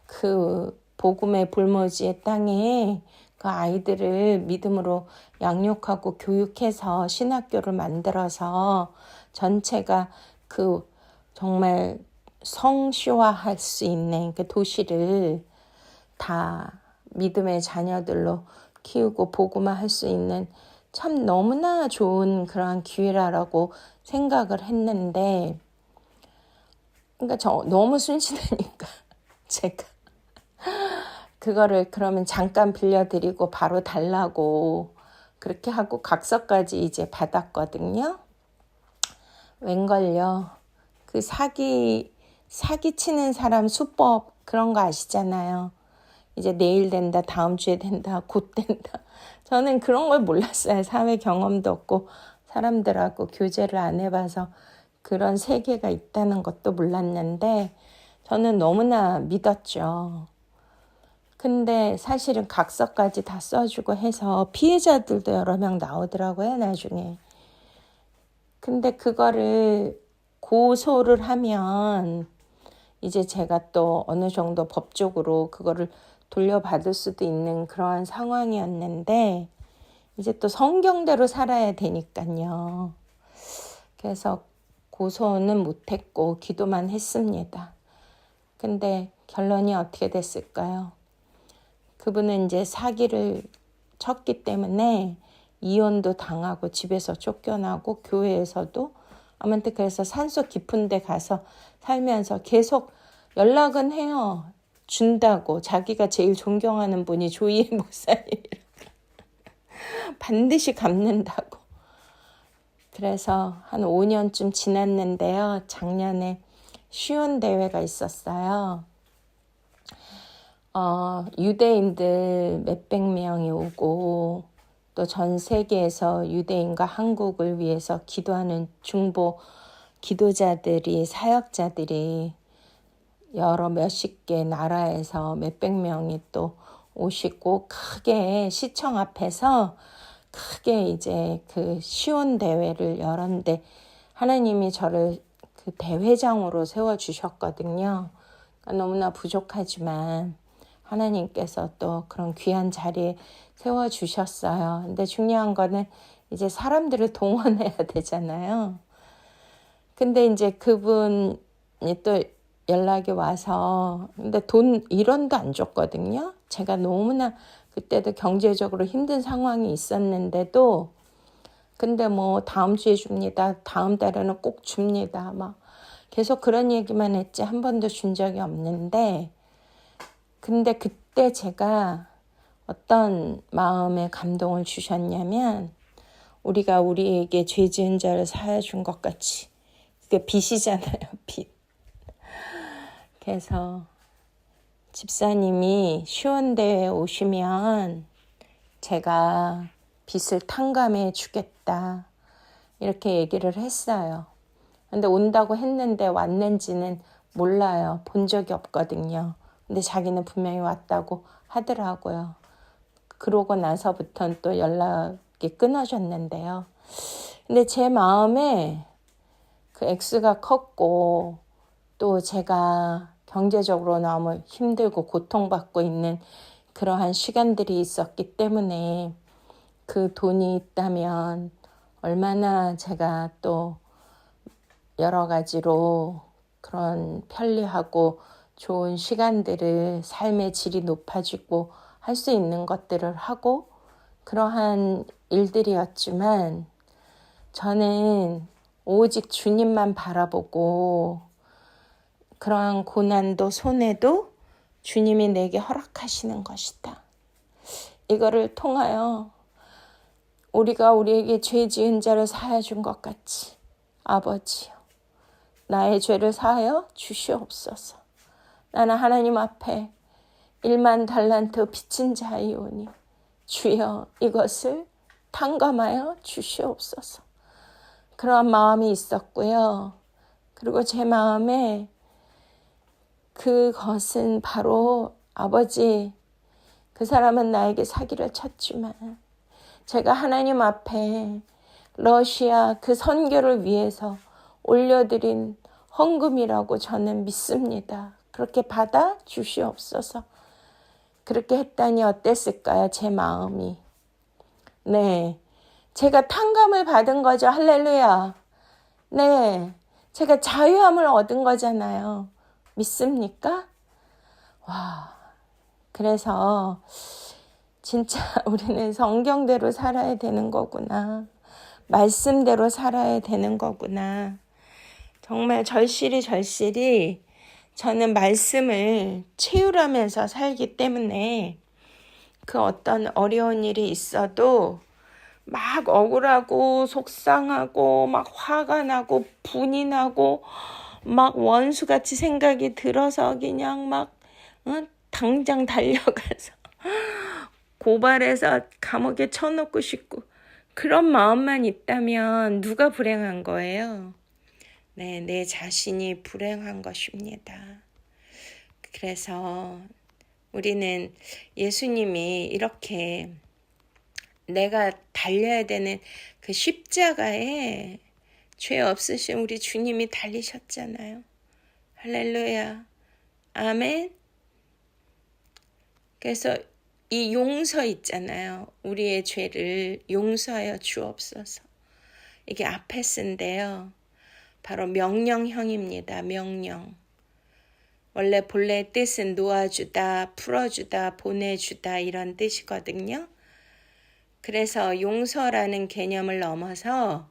그 복음의 볼모지의 땅에 그 아이들을 믿음으로 양육하고 교육해서 신학교를 만들어서 전체가 그 정말 성시화할 수 있는 그 도시를 다 믿음의 자녀들로 키우고 복음화할 수 있는 참 너무나 좋은 그러한 기회라고 생각을 했는데 그러니까 저 너무 순진하니까 제가 그거를 그러면 잠깐 빌려드리고 바로 달라고 그렇게 하고 각서까지 이제 받았거든요. 웬걸요. 그 사기치는 사람 수법 그런 거 아시잖아요. 이제 내일 된다, 다음 주에 된다, 곧 된다. 저는 그런 걸 몰랐어요. 사회 경험도 없고 사람들하고 교제를 안 해봐서 그런 세계가 있다는 것도 몰랐는데 저는 너무나 믿었죠. 근데 사실은 각서까지 다 써주고 해서 피해자들도 여러 명 나오더라고요, 나중에. 근데 그거를 고소를 하면 이제 제가 또 어느 정도 법적으로 그거를 돌려받을 수도 있는 그러한 상황이었는데 이제 또 성경대로 살아야 되니까요. 그래서 고소는 못했고 기도만 했습니다. 근데 결론이 어떻게 됐을까요? 그분은 이제 사기를 쳤기 때문에 이혼도 당하고 집에서 쫓겨나고 교회에서도 아무튼 그래서 산속 깊은 데 가서 살면서 계속 연락은 해요. 준다고. 자기가 제일 존경하는 분이 조이의 목사님이라고. 반드시 갚는다고. 그래서 한 5년쯤 지났는데요. 작년에 시온 대회가 있었어요. 유대인들 몇백 명이 오고 또 전 세계에서 유대인과 한국을 위해서 기도하는 중보 기도자들이 사역자들이 여러 몇십 개 나라에서 몇백 명이 또 오시고 크게 시청 앞에서 크게 이제 그 시온 대회를 열었는데 하나님이 저를 그 대회장으로 세워주셨거든요. 그러니까 너무나 부족하지만 하나님께서 또 그런 귀한 자리에 세워주셨어요. 근데 중요한 거는 이제 사람들을 동원해야 되잖아요. 근데 이제 그분이 또 연락이 와서 근데 돈 1원도 안 줬거든요. 제가 너무나 그때도 경제적으로 힘든 상황이 있었는데도 근데 뭐 다음 주에 줍니다. 다음 달에는 꼭 줍니다. 막 계속 그런 얘기만 했지 한 번도 준 적이 없는데 근데 그때 제가 어떤 마음의 감동을 주셨냐면 우리가 우리에게 죄 지은 자를 사해 준 것 같이 그게 빚이잖아요. 빚. 그래서 집사님이 시온대에 오시면 제가 빚을 탕감해 주겠다 이렇게 얘기를 했어요. 근데 온다고 했는데 왔는지는 몰라요. 본 적이 없거든요. 근데 자기는 분명히 왔다고 하더라고요. 그러고 나서부터는 또 연락이 끊어졌는데요. 근데 제 마음에 그 액수가 컸고 또 제가 경제적으로 너무 힘들고 고통받고 있는 그러한 시간들이 있었기 때문에 그 돈이 있다면 얼마나 제가 또 여러 가지로 그런 편리하고 좋은 시간들을 삶의 질이 높아지고 할 수 있는 것들을 하고 그러한 일들이었지만 저는 오직 주님만 바라보고 그러한 고난도 손해도 주님이 내게 허락하시는 것이다. 이거를 통하여 우리가 우리에게 죄 지은 자를 사하여 준 것 같이 아버지여 나의 죄를 사하여 주시옵소서. 나는 하나님 앞에 1만 달란트 빚진 자이오니 주여 이것을 탕감하여 주시옵소서. 그러한 마음이 있었고요. 그리고 제 마음에 그것은 바로 아버지 그 사람은 나에게 사기를 쳤지만 제가 하나님 앞에 러시아 그 선교를 위해서 올려드린 헌금이라고 저는 믿습니다. 그렇게 받아 주시옵소서. 그렇게 했다니 어땠을까요? 제 마음이. 네, 제가 탕감을 받은 거죠. 할렐루야. 네, 제가 자유함을 얻은 거잖아요. 믿습니까? 와, 그래서 진짜 우리는 성경대로 살아야 되는 거구나. 말씀대로 살아야 되는 거구나. 정말 절실히 저는 말씀을 채우라면서 살기 때문에 그 어떤 어려운 일이 있어도 막 억울하고 속상하고 막 화가 나고 분이 나고 막 원수같이 생각이 들어서 그냥 막 당장 달려가서 고발해서 감옥에 쳐놓고 싶고 그런 마음만 있다면 누가 불행한 거예요? 네, 내 자신이 불행한 것입니다. 그래서 우리는 예수님이 이렇게 내가 달려야 되는 그 십자가에 죄 없으신 우리 주님이 달리셨잖아요. 할렐루야. 아멘. 그래서 이 용서 있잖아요. 우리의 죄를 용서하여 주옵소서. 이게 아페스인데요. 바로 명령형입니다. 명령. 원래 본래 뜻은 놓아주다, 풀어주다, 보내주다 이런 뜻이거든요. 그래서 용서라는 개념을 넘어서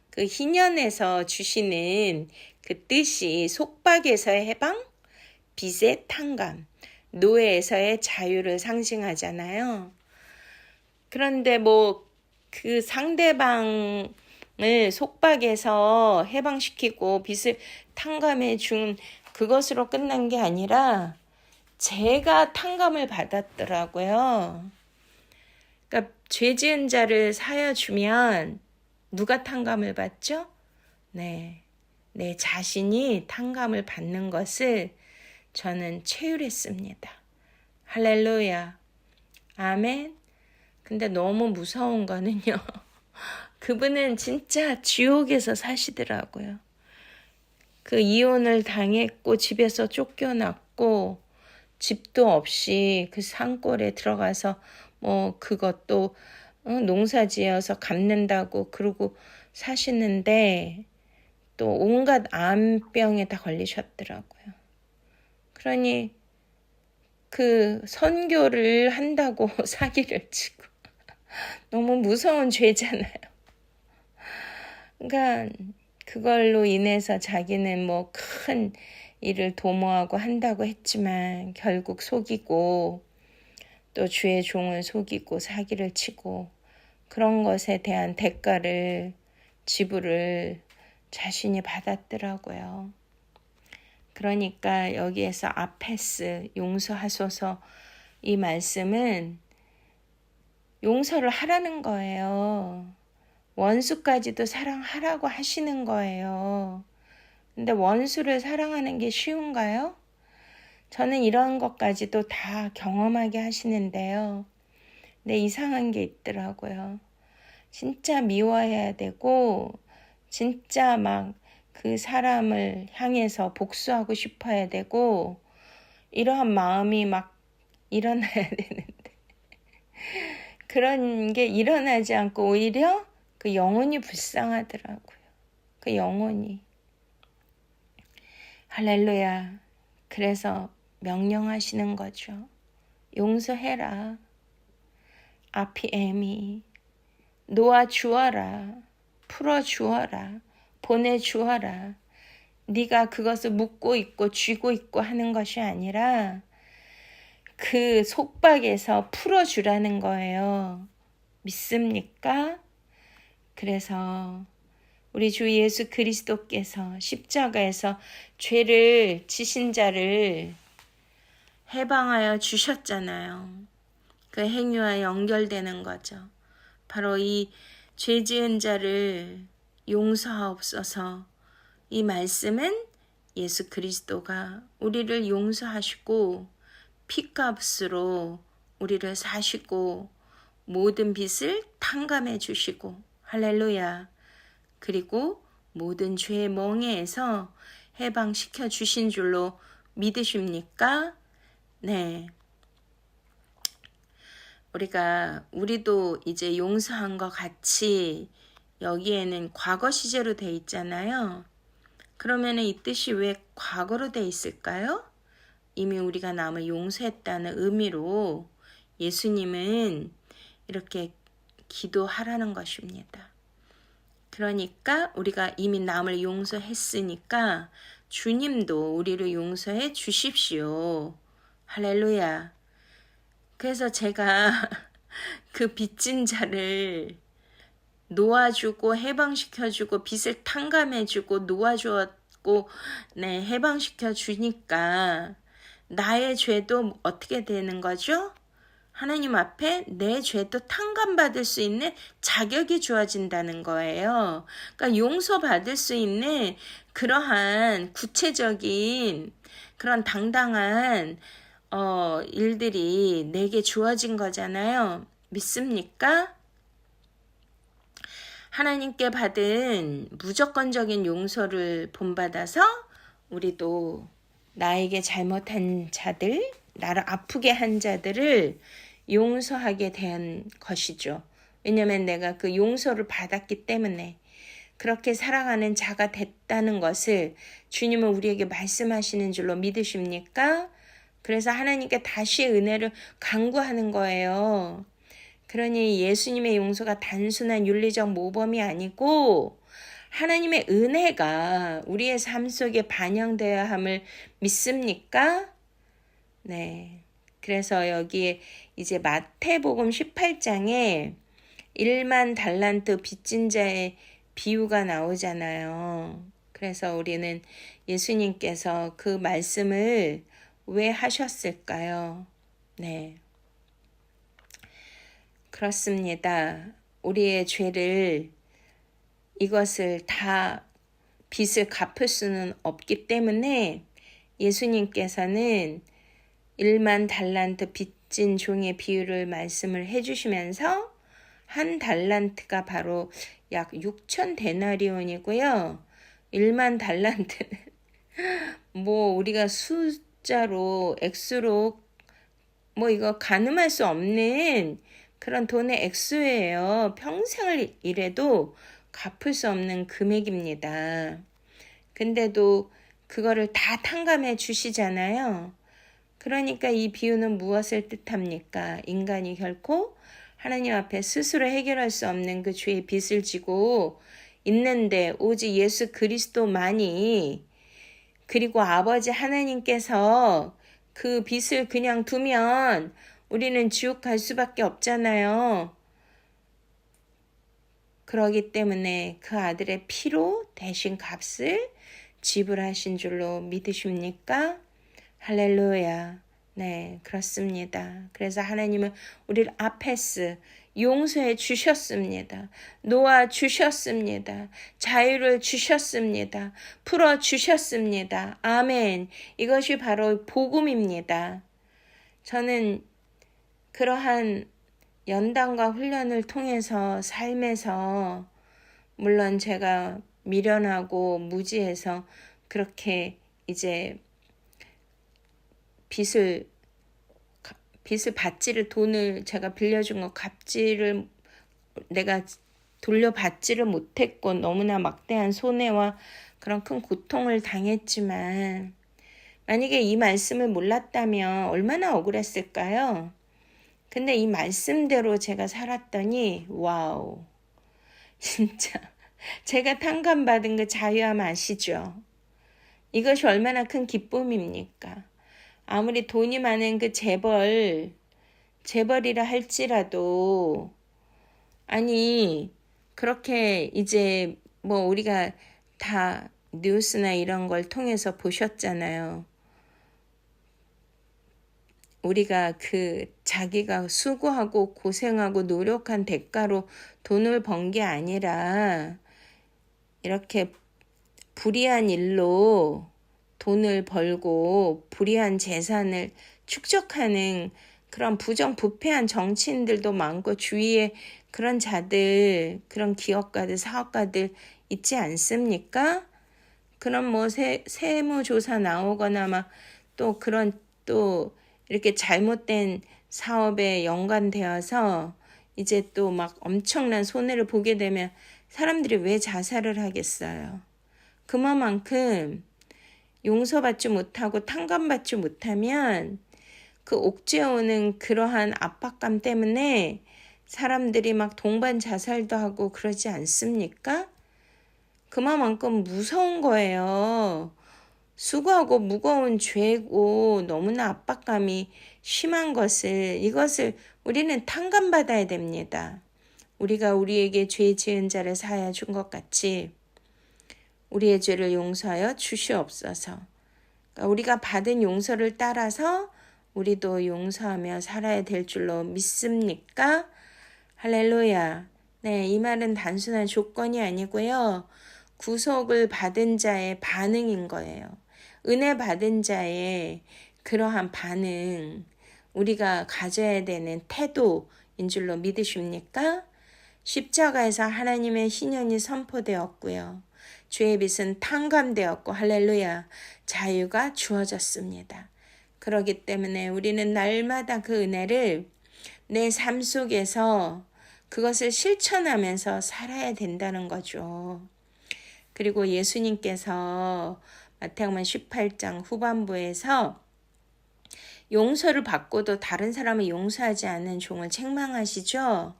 그 희년에서 주시는 그 뜻이 속박에서의 해방, 빚의 탕감, 노예에서의 자유를 상징하잖아요. 그런데 그 상대방을 속박에서 해방시키고 빚을 탕감해 준 그것으로 끝난 게 아니라 제가 탕감을 받았더라고요. 그러니까 죄 지은 자를 사여 주면 누가 탕감을 받죠? 네, 내 자신이 탕감을 받는 것을 저는 체휼했습니다. 할렐루야. 아멘. 근데 너무 무서운 거는요. 그분은 진짜 지옥에서 사시더라고요. 그 이혼을 당했고 집에서 쫓겨났고 집도 없이 그 산골에 들어가서 그것도 농사지어서 갚는다고 그러고 사시는데 또 온갖 암병에 다 걸리셨더라고요. 그러니 그 선교를 한다고 사기를 치고 너무 무서운 죄잖아요. 그러니까 그걸로 인해서 자기는 큰 일을 도모하고 한다고 했지만 결국 속이고 또 주의 종을 속이고 사기를 치고 그런 것에 대한 대가를 지불을 자신이 받았더라고요. 그러니까 여기에서 아페스 용서하소서 이 말씀은 용서를 하라는 거예요. 원수까지도 사랑하라고 하시는 거예요. 근데 원수를 사랑하는 게 쉬운가요? 저는 이런 것까지도 다 경험하게 하시는데요. 근데 이상한 게 있더라고요. 진짜 미워해야 되고 진짜 막 그 사람을 향해서 복수하고 싶어야 되고 이러한 마음이 막 일어나야 되는데 그런 게 일어나지 않고 오히려 그 영혼이 불쌍하더라고요. 그 영혼이. 할렐루야. 그래서 명령하시는 거죠. 용서해라. 아피에미. 놓아주어라. 풀어주어라. 보내주어라. 네가 그것을 묻고 있고 쥐고 있고 하는 것이 아니라 그 속박에서 풀어주라는 거예요. 믿습니까? 그래서 우리 주 예수 그리스도께서 십자가에서 죄를 지신 자를 해방하여 주셨잖아요. 그 행위와 연결되는 거죠. 바로 이 죄 지은 자를 용서하옵소서. 이 말씀은 예수 그리스도가 우리를 용서하시고 피값으로 우리를 사시고 모든 빚을 탕감해 주시고 할렐루야. 그리고 모든 죄의 멍에에서 해방시켜 주신 줄로 믿으십니까? 네. 우리도 이제 용서한 것 같이 여기에는 과거 시제로 돼 있잖아요. 그러면 이 뜻이 왜 과거로 돼 있을까요? 이미 우리가 남을 용서했다는 의미로 예수님은 이렇게 기도하라는 것입니다. 그러니까 우리가 이미 남을 용서했으니까 주님도 우리를 용서해 주십시오. 할렐루야. 그래서 제가 그 빚진 자를 놓아주고 해방시켜주고 빚을 탕감해주고 놓아주었고 네, 해방시켜 주니까 나의 죄도 어떻게 되는 거죠? 하나님 앞에 내 죄도 탕감받을 수 있는 자격이 주어진다는 거예요. 그러니까 용서받을 수 있는 그러한 구체적인 그런 당당한 일들이 내게 주어진 거잖아요. 믿습니까? 하나님께 받은 무조건적인 용서를 본받아서 우리도 나에게 잘못한 자들, 나를 아프게 한 자들을 용서하게 된 것이죠. 왜냐하면 내가 그 용서를 받았기 때문에 그렇게 살아가는 자가 됐다는 것을 주님은 우리에게 말씀하시는 줄로 믿으십니까? 그래서 하나님께 다시 은혜를 간구하는 거예요. 그러니 예수님의 용서가 단순한 윤리적 모범이 아니고 하나님의 은혜가 우리의 삶 속에 반영되어야 함을 믿습니까? 네. 그래서 여기에 이제 마태복음 18장에 1만 달란트 빚진 자의 비유가 나오잖아요. 그래서 우리는 예수님께서 그 말씀을 왜 하셨을까요? 네. 그렇습니다. 우리의 죄를 이것을 다 빚을 갚을 수는 없기 때문에 예수님께서는 1만 달란트 빚진 종의 비유를 말씀을 해주시면서 한 달란트가 바로 약 6천 데나리온이고요. 1만 달란트는 뭐 우리가 숫자로 액수로 뭐 이거 가늠할 수 없는 그런 돈의 액수예요. 평생을 일해도 갚을 수 없는 금액입니다. 근데도 그거를 다 탕감해 주시잖아요. 그러니까 이 비유는 무엇을 뜻합니까? 인간이 결코 하나님 앞에 스스로 해결할 수 없는 그 죄의 빚을 지고 있는데 오직 예수 그리스도만이 그리고 아버지 하나님께서 그 빚을 그냥 두면 우리는 지옥 갈 수밖에 없잖아요. 그러기 때문에 그 아들의 피로 대신 값을 지불하신 줄로 믿으십니까? 할렐루야. 네, 그렇습니다. 그래서 하나님은 우리를 아페스 용서해 주셨습니다. 놓아 주셨습니다. 자유를 주셨습니다. 풀어 주셨습니다. 아멘. 이것이 바로 복음입니다. 저는 그러한 연단과 훈련을 통해서 삶에서 물론 제가 미련하고 무지해서 그렇게 이제 빚을 받지를 돈을 제가 빌려준 거 갚지를 내가 돌려받지를 못했고 너무나 막대한 손해와 그런 큰 고통을 당했지만 만약에 이 말씀을 몰랐다면 얼마나 억울했을까요? 근데 이 말씀대로 제가 살았더니 와우, 진짜 제가 탕감받은 그 자유함 아시죠? 이것이 얼마나 큰 기쁨입니까? 아무리 돈이 많은 그 재벌이라 할지라도, 아니 그렇게 이제 뭐 우리가 다 뉴스나 이런 걸 통해서 보셨잖아요. 우리가 그 자기가 수고하고 고생하고 노력한 대가로 돈을 번 게 아니라 이렇게 불의한 일로 돈을 벌고 불의한 재산을 축적하는 그런 부정부패한 정치인들도 많고 주위에 그런 자들, 그런 기업가들, 사업가들 있지 않습니까? 그런 뭐 세무조사 나오거나 막 또 그런 또 이렇게 잘못된 사업에 연관되어서 이제 또 막 엄청난 손해를 보게 되면 사람들이 왜 자살을 하겠어요? 그만큼 용서받지 못하고 탕감받지 못하면 그 옥죄어오는 그러한 압박감 때문에 사람들이 막 동반 자살도 하고 그러지 않습니까? 그만큼 무서운 거예요. 수고하고 무거운 죄고 너무나 압박감이 심한 이것을 우리는 탕감받아야 됩니다. 우리가 우리에게 죄 지은 자를 사하여 준 것 같이 우리의 죄를 용서하여 주시옵소서. 그러니까 우리가 받은 용서를 따라서 우리도 용서하며 살아야 될 줄로 믿습니까? 할렐루야. 네, 이 말은 단순한 조건이 아니고요. 구속을 받은 자의 반응인 거예요. 은혜 받은 자의 그러한 반응, 우리가 가져야 되는 태도인 줄로 믿으십니까? 십자가에서 하나님의 희년이 선포되었고요. 죄의 빚은 탕감되었고 할렐루야, 자유가 주어졌습니다. 그렇기 때문에 우리는 날마다 그 은혜를 내 삶 속에서 그것을 실천하면서 살아야 된다는 거죠. 그리고 예수님께서 마태복음 18장 후반부에서 용서를 받고도 다른 사람을 용서하지 않는 종을 책망하시죠.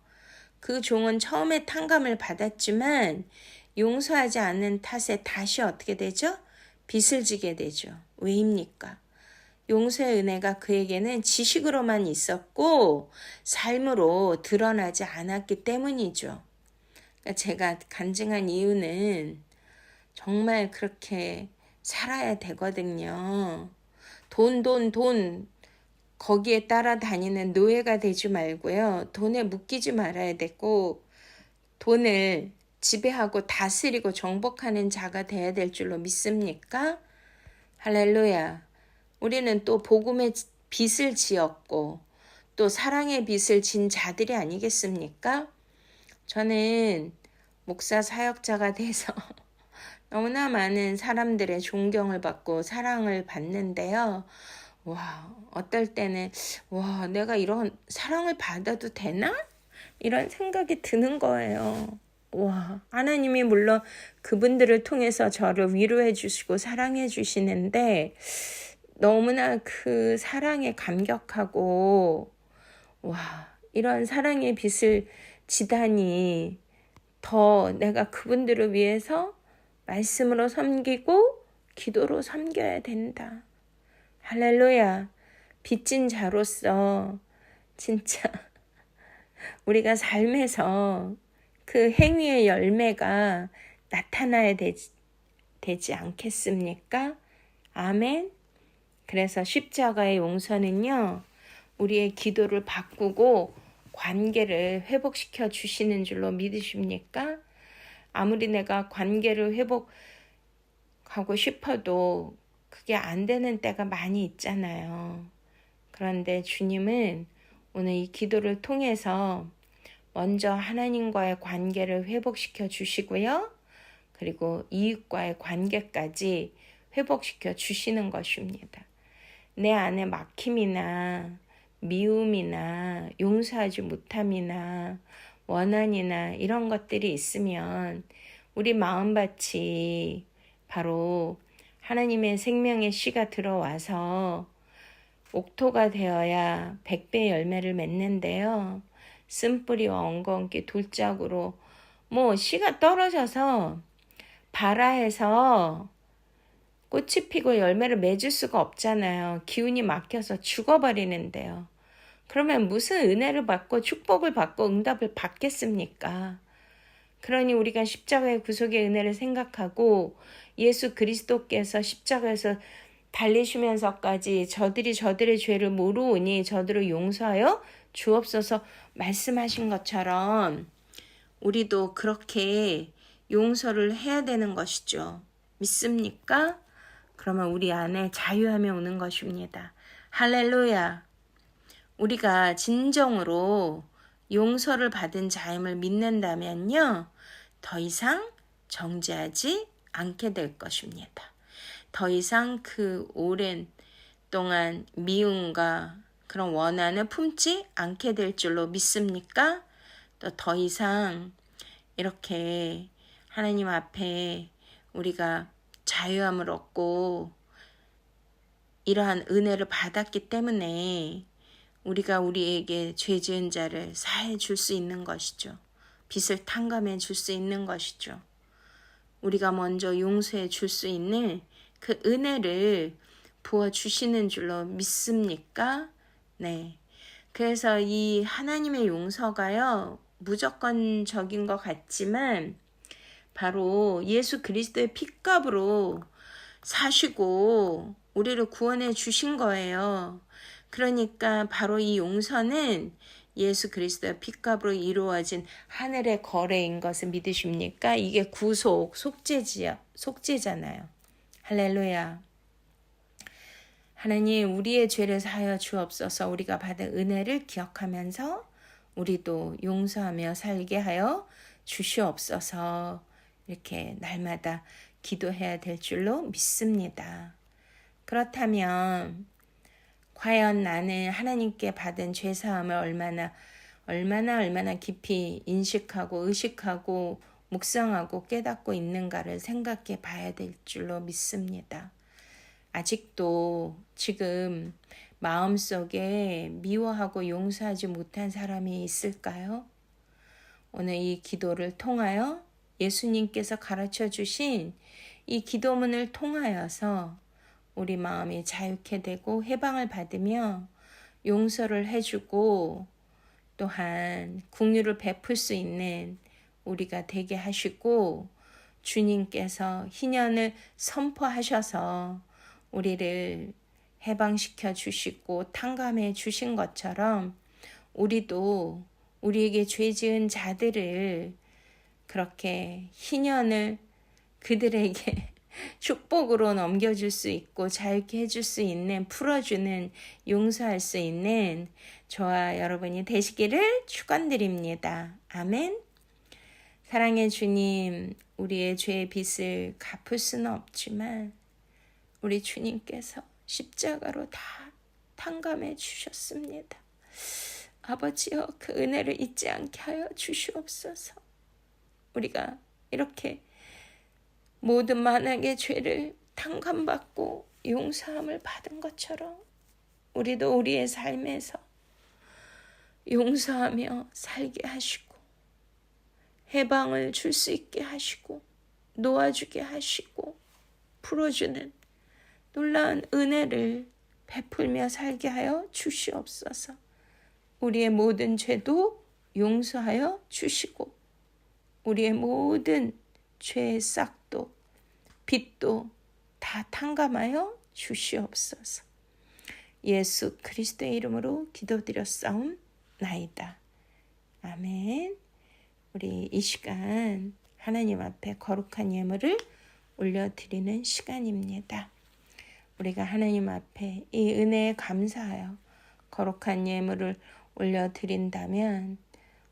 그 종은 처음에 탕감을 받았지만 용서하지 않는 탓에 다시 어떻게 되죠? 빚을 지게 되죠. 왜입니까? 용서의 은혜가 그에게는 지식으로만 있었고 삶으로 드러나지 않았기 때문이죠. 그러니까 제가 간증한 이유는 정말 그렇게 살아야 되거든요. 돈 거기에 따라다니는 노예가 되지 말고요. 돈에 묶이지 말아야 되고 돈을 지배하고 다스리고 정복하는 자가 되어야 될 줄로 믿습니까? 할렐루야. 우리는 또 복음의 빚을 지었고 또 사랑의 빚을 진 자들이 아니겠습니까? 저는 목사 사역자가 돼서 너무나 많은 사람들의 존경을 받고 사랑을 받는데요. 와, 어떨 때는 내가 이런 사랑을 받아도 되나? 이런 생각이 드는 거예요. 와, 하나님이 물론 그분들을 통해서 저를 위로해 주시고 사랑해 주시는데 너무나 그 사랑에 감격하고 이런 사랑의 빚을 지다니 더 내가 그분들을 위해서 말씀으로 섬기고 기도로 섬겨야 된다. 할렐루야. 빚진 자로서 진짜 우리가 삶에서 그 행위의 열매가 나타나야 되지 않겠습니까? 아멘. 그래서 십자가의 용서는요, 우리의 기도를 바꾸고 관계를 회복시켜 주시는 줄로 믿으십니까? 아무리 내가 관계를 회복하고 싶어도 그게 안 되는 때가 많이 있잖아요. 그런데 주님은 오늘 이 기도를 통해서 먼저 하나님과의 관계를 회복시켜 주시고요. 그리고 이웃과의 관계까지 회복시켜 주시는 것입니다. 내 안에 막힘이나 미움이나 용서하지 못함이나 원한이나 이런 것들이 있으면 우리 마음밭이 바로 하나님의 생명의 씨가 들어와서 옥토가 되어야 100배 열매를 맺는데요. 쓴뿌리와 엉겅퀴 둘짝으로 씨가 떨어져서 발아해서 꽃이 피고 열매를 맺을 수가 없잖아요. 기운이 막혀서 죽어버리는데요. 그러면 무슨 은혜를 받고 축복을 받고 응답을 받겠습니까? 그러니 우리가 십자가의 구속의 은혜를 생각하고 예수 그리스도께서 십자가에서 달리시면서까지 저들의 죄를 모르오니 저들을 용서하여 주옵소서 말씀하신 것처럼 우리도 그렇게 용서를 해야 되는 것이죠. 믿습니까? 그러면 우리 안에 자유함이 오는 것입니다. 할렐루야. 우리가 진정으로 용서를 받은 자임을 믿는다면요, 더 이상 정죄하지 않게 될 것입니다. 더 이상 그 오랜 동안 미움과 그런 원한을 품지 않게 될 줄로 믿습니까? 또 더 이상 이렇게 하나님 앞에 우리가 자유함을 얻고 이러한 은혜를 받았기 때문에 우리가 우리에게 죄 지은 자를 사해 줄 수 있는 것이죠. 빚을 탕감해 줄 수 있는 것이죠. 우리가 먼저 용서해 줄 수 있는 그 은혜를 부어주시는 줄로 믿습니까? 네. 그래서 이 하나님의 용서가요, 무조건적인 것 같지만 바로 예수 그리스도의 핏값으로 사시고 우리를 구원해 주신 거예요. 그러니까 바로 이 용서는 예수 그리스도의 핏값으로 이루어진 하늘의 거래인 것을 믿으십니까? 이게 구속, 속죄잖아요. 할렐루야. 하나님, 우리의 죄를 사하여 주옵소서. 우리가 받은 은혜를 기억하면서 우리도 용서하며 살게 하여 주시옵소서. 이렇게 날마다 기도해야 될 줄로 믿습니다. 그렇다면 과연 나는 하나님께 받은 죄사함을 얼마나 깊이 인식하고 의식하고 묵상하고 깨닫고 있는가를 생각해 봐야 될 줄로 믿습니다. 아직도 지금 마음속에 미워하고 용서하지 못한 사람이 있을까요? 오늘 이 기도를 통하여 예수님께서 가르쳐 주신 이 기도문을 통하여서 우리 마음이 자유케 되고 해방을 받으며 용서를 해주고 또한 긍휼을 베풀 수 있는 우리가 되게 하시고 주님께서 희년을 선포하셔서 우리를 해방시켜 주시고 탕감해 주신 것처럼 우리도 우리에게 죄 지은 자들을 그렇게 희년을 그들에게 축복으로 넘겨줄 수 있고 자유케 해줄 수 있는, 풀어주는, 용서할 수 있는 저와 여러분이 되시기를 축원드립니다. 아멘. 사랑의 주님, 우리의 죄의 빚을 갚을 수는 없지만 우리 주님께서 십자가로 다 탕감해 주셨습니다. 아버지여, 그 은혜를 잊지 않게 하여 주시옵소서. 우리가 이렇게 모든 만악의 죄를 탕감받고 용서함을 받은 것처럼 우리도 우리의 삶에서 용서하며 살게 하시고 해방을 줄 수 있게 하시고 놓아주게 하시고 풀어주는 놀라운 은혜를 베풀며 살게 하여 주시옵소서. 우리의 모든 죄도 용서하여 주시고 우리의 모든 죄의 싹도 빚도 다 탕감하여 주시옵소서. 예수 그리스도의 이름으로 기도드렸사옵나이다. 아멘. 우리 이 시간 하나님 앞에 거룩한 예물을 올려드리는 시간입니다. 우리가 하나님 앞에 이 은혜에 감사하여 거룩한 예물을 올려드린다면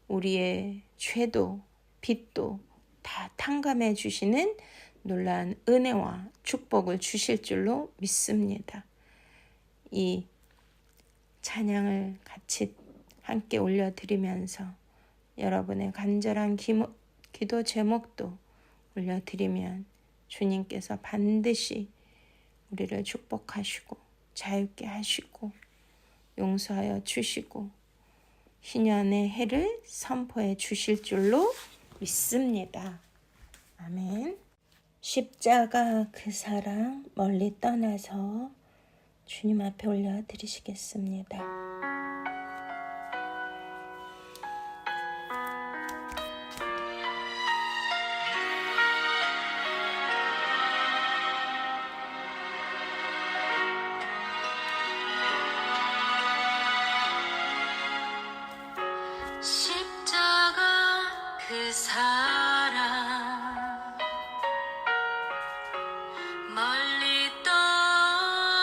우리의 죄도 빚도 다 탕감해 주시는 놀라운 은혜와 축복을 주실 줄로 믿습니다. 이 찬양을 같이 함께 올려드리면서 여러분의 간절한 기도 제목도 올려드리면 주님께서 반드시 우리를 축복하시고 자유케 하시고 용서하여 주시고 희년의 해를 선포해 주실 줄로 믿습니다. 아멘. 십자가 그 사랑 멀리 떠나서 주님 앞에 올려드리시겠습니다. 십자가 그 사랑 멀리 떠나서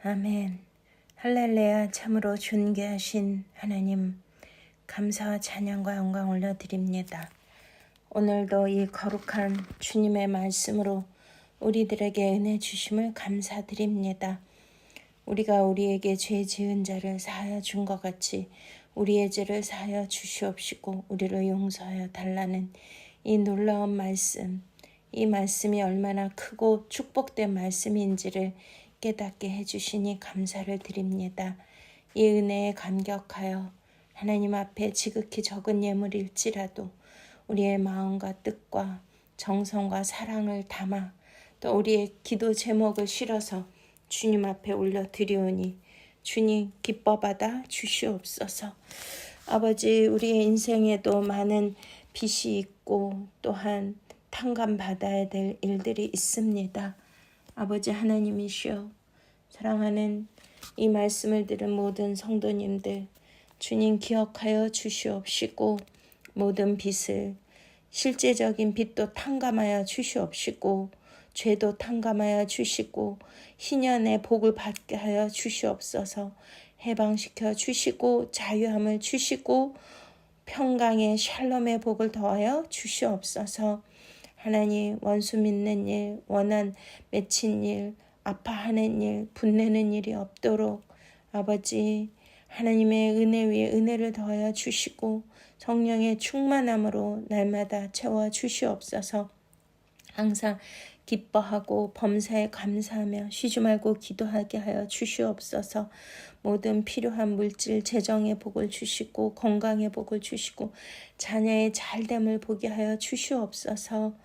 아멘. 할렐루야. 참으로 존귀하신 하나님, 감사와 찬양과 영광 올려드립니다. 오늘도 이 거룩한 주님의 말씀으로 우리들에게 은혜 주심을 감사드립니다. 우리가 우리에게 죄 지은 자를 사하여 준 것 같이 우리의 죄를 사하여 주시옵시고 우리를 용서하여 달라는 이 놀라운 말씀, 이 말씀이 얼마나 크고 축복된 말씀인지를 깨닫게 해주시니 감사를 드립니다. 이 은혜에 감격하여 하나님 앞에 지극히 적은 예물일지라도 우리의 마음과 뜻과 정성과 사랑을 담아 또 우리의 기도 제목을 실어서 주님 앞에 올려드리오니 주님 기뻐받아 주시옵소서. 아버지, 우리의 인생에도 많은 빚이 있고 또한 탕감받아야 될 일들이 있습니다. 아버지 하나님이시여, 사랑하는 이 말씀을 들은 모든 성도님들 주님 기억하여 주시옵시고 모든 빚을 실제적인 빚도 탕감하여 주시옵시고 죄도 탕감하여 주시고 희년의 복을 받게 하여 주시옵소서. 해방시켜 주시고 자유함을 주시고 평강의 샬롬의 복을 더하여 주시옵소서. 하나님, 원수 믿는 일, 원한 맺힌 일, 아파하는 일, 분내는 일이 없도록 아버지 하나님의 은혜 위에 은혜를 더하여 주시고 성령의 충만함으로 날마다 채워 주시옵소서. 항상 기뻐하고 범사에 감사하며 쉬지 말고 기도하게 하여 주시옵소서. 모든 필요한 물질, 재정의 복을 주시고 건강의 복을 주시고 자녀의 잘됨을 보게 하여 주시옵소서.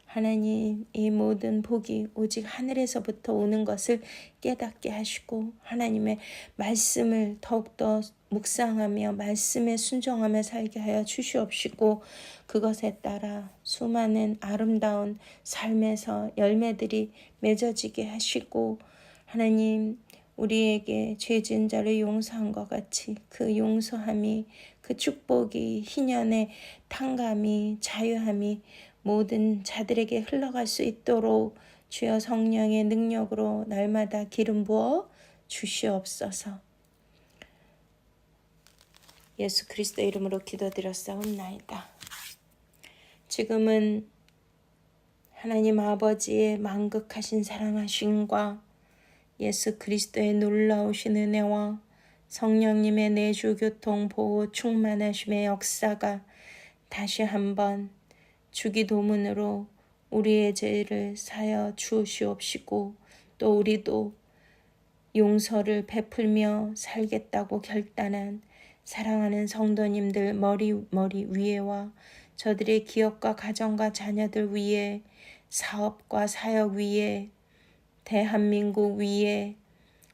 하나님, 이 모든 복이 오직 하늘에서부터 오는 것을 깨닫게 하시고 하나님의 말씀을 더욱더 묵상하며 말씀에 순종하며 살게 하여 주시옵시고 그것에 따라 수많은 아름다운 삶에서 열매들이 맺어지게 하시고 하나님, 우리에게 죄 지은 자를 용서한 것 같이 그 용서함이, 그 축복이, 희년의 탕감이, 자유함이 모든 자들에게 흘러갈 수 있도록 주여 성령의 능력으로 날마다 기름 부어 주시옵소서. 예수 그리스도 이름으로 기도드렸사옵나이다. 지금은 하나님 아버지의 만극하신 사랑하심과 예수 그리스도의 놀라우신 은혜와 성령님의 내주 교통 보호 충만하심의 역사가 다시 한번 주기도문으로 우리의 죄를 사여 주시옵시고 또 우리도 용서를 베풀며 살겠다고 결단한 사랑하는 성도님들 머리 위에와 저들의 기업과 가정과 자녀들 위에, 사업과 사역 위에, 대한민국 위에,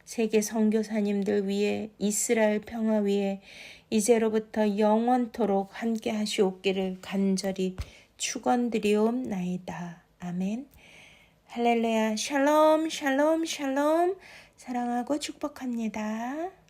세계 선교사님들 위에, 이스라엘 평화 위에 이제로부터 영원토록 함께 하시옵기를 간절히 축원드리옵나이다. 아멘. 할렐루야. 샬롬 샬롬 샬롬. 사랑하고 축복합니다.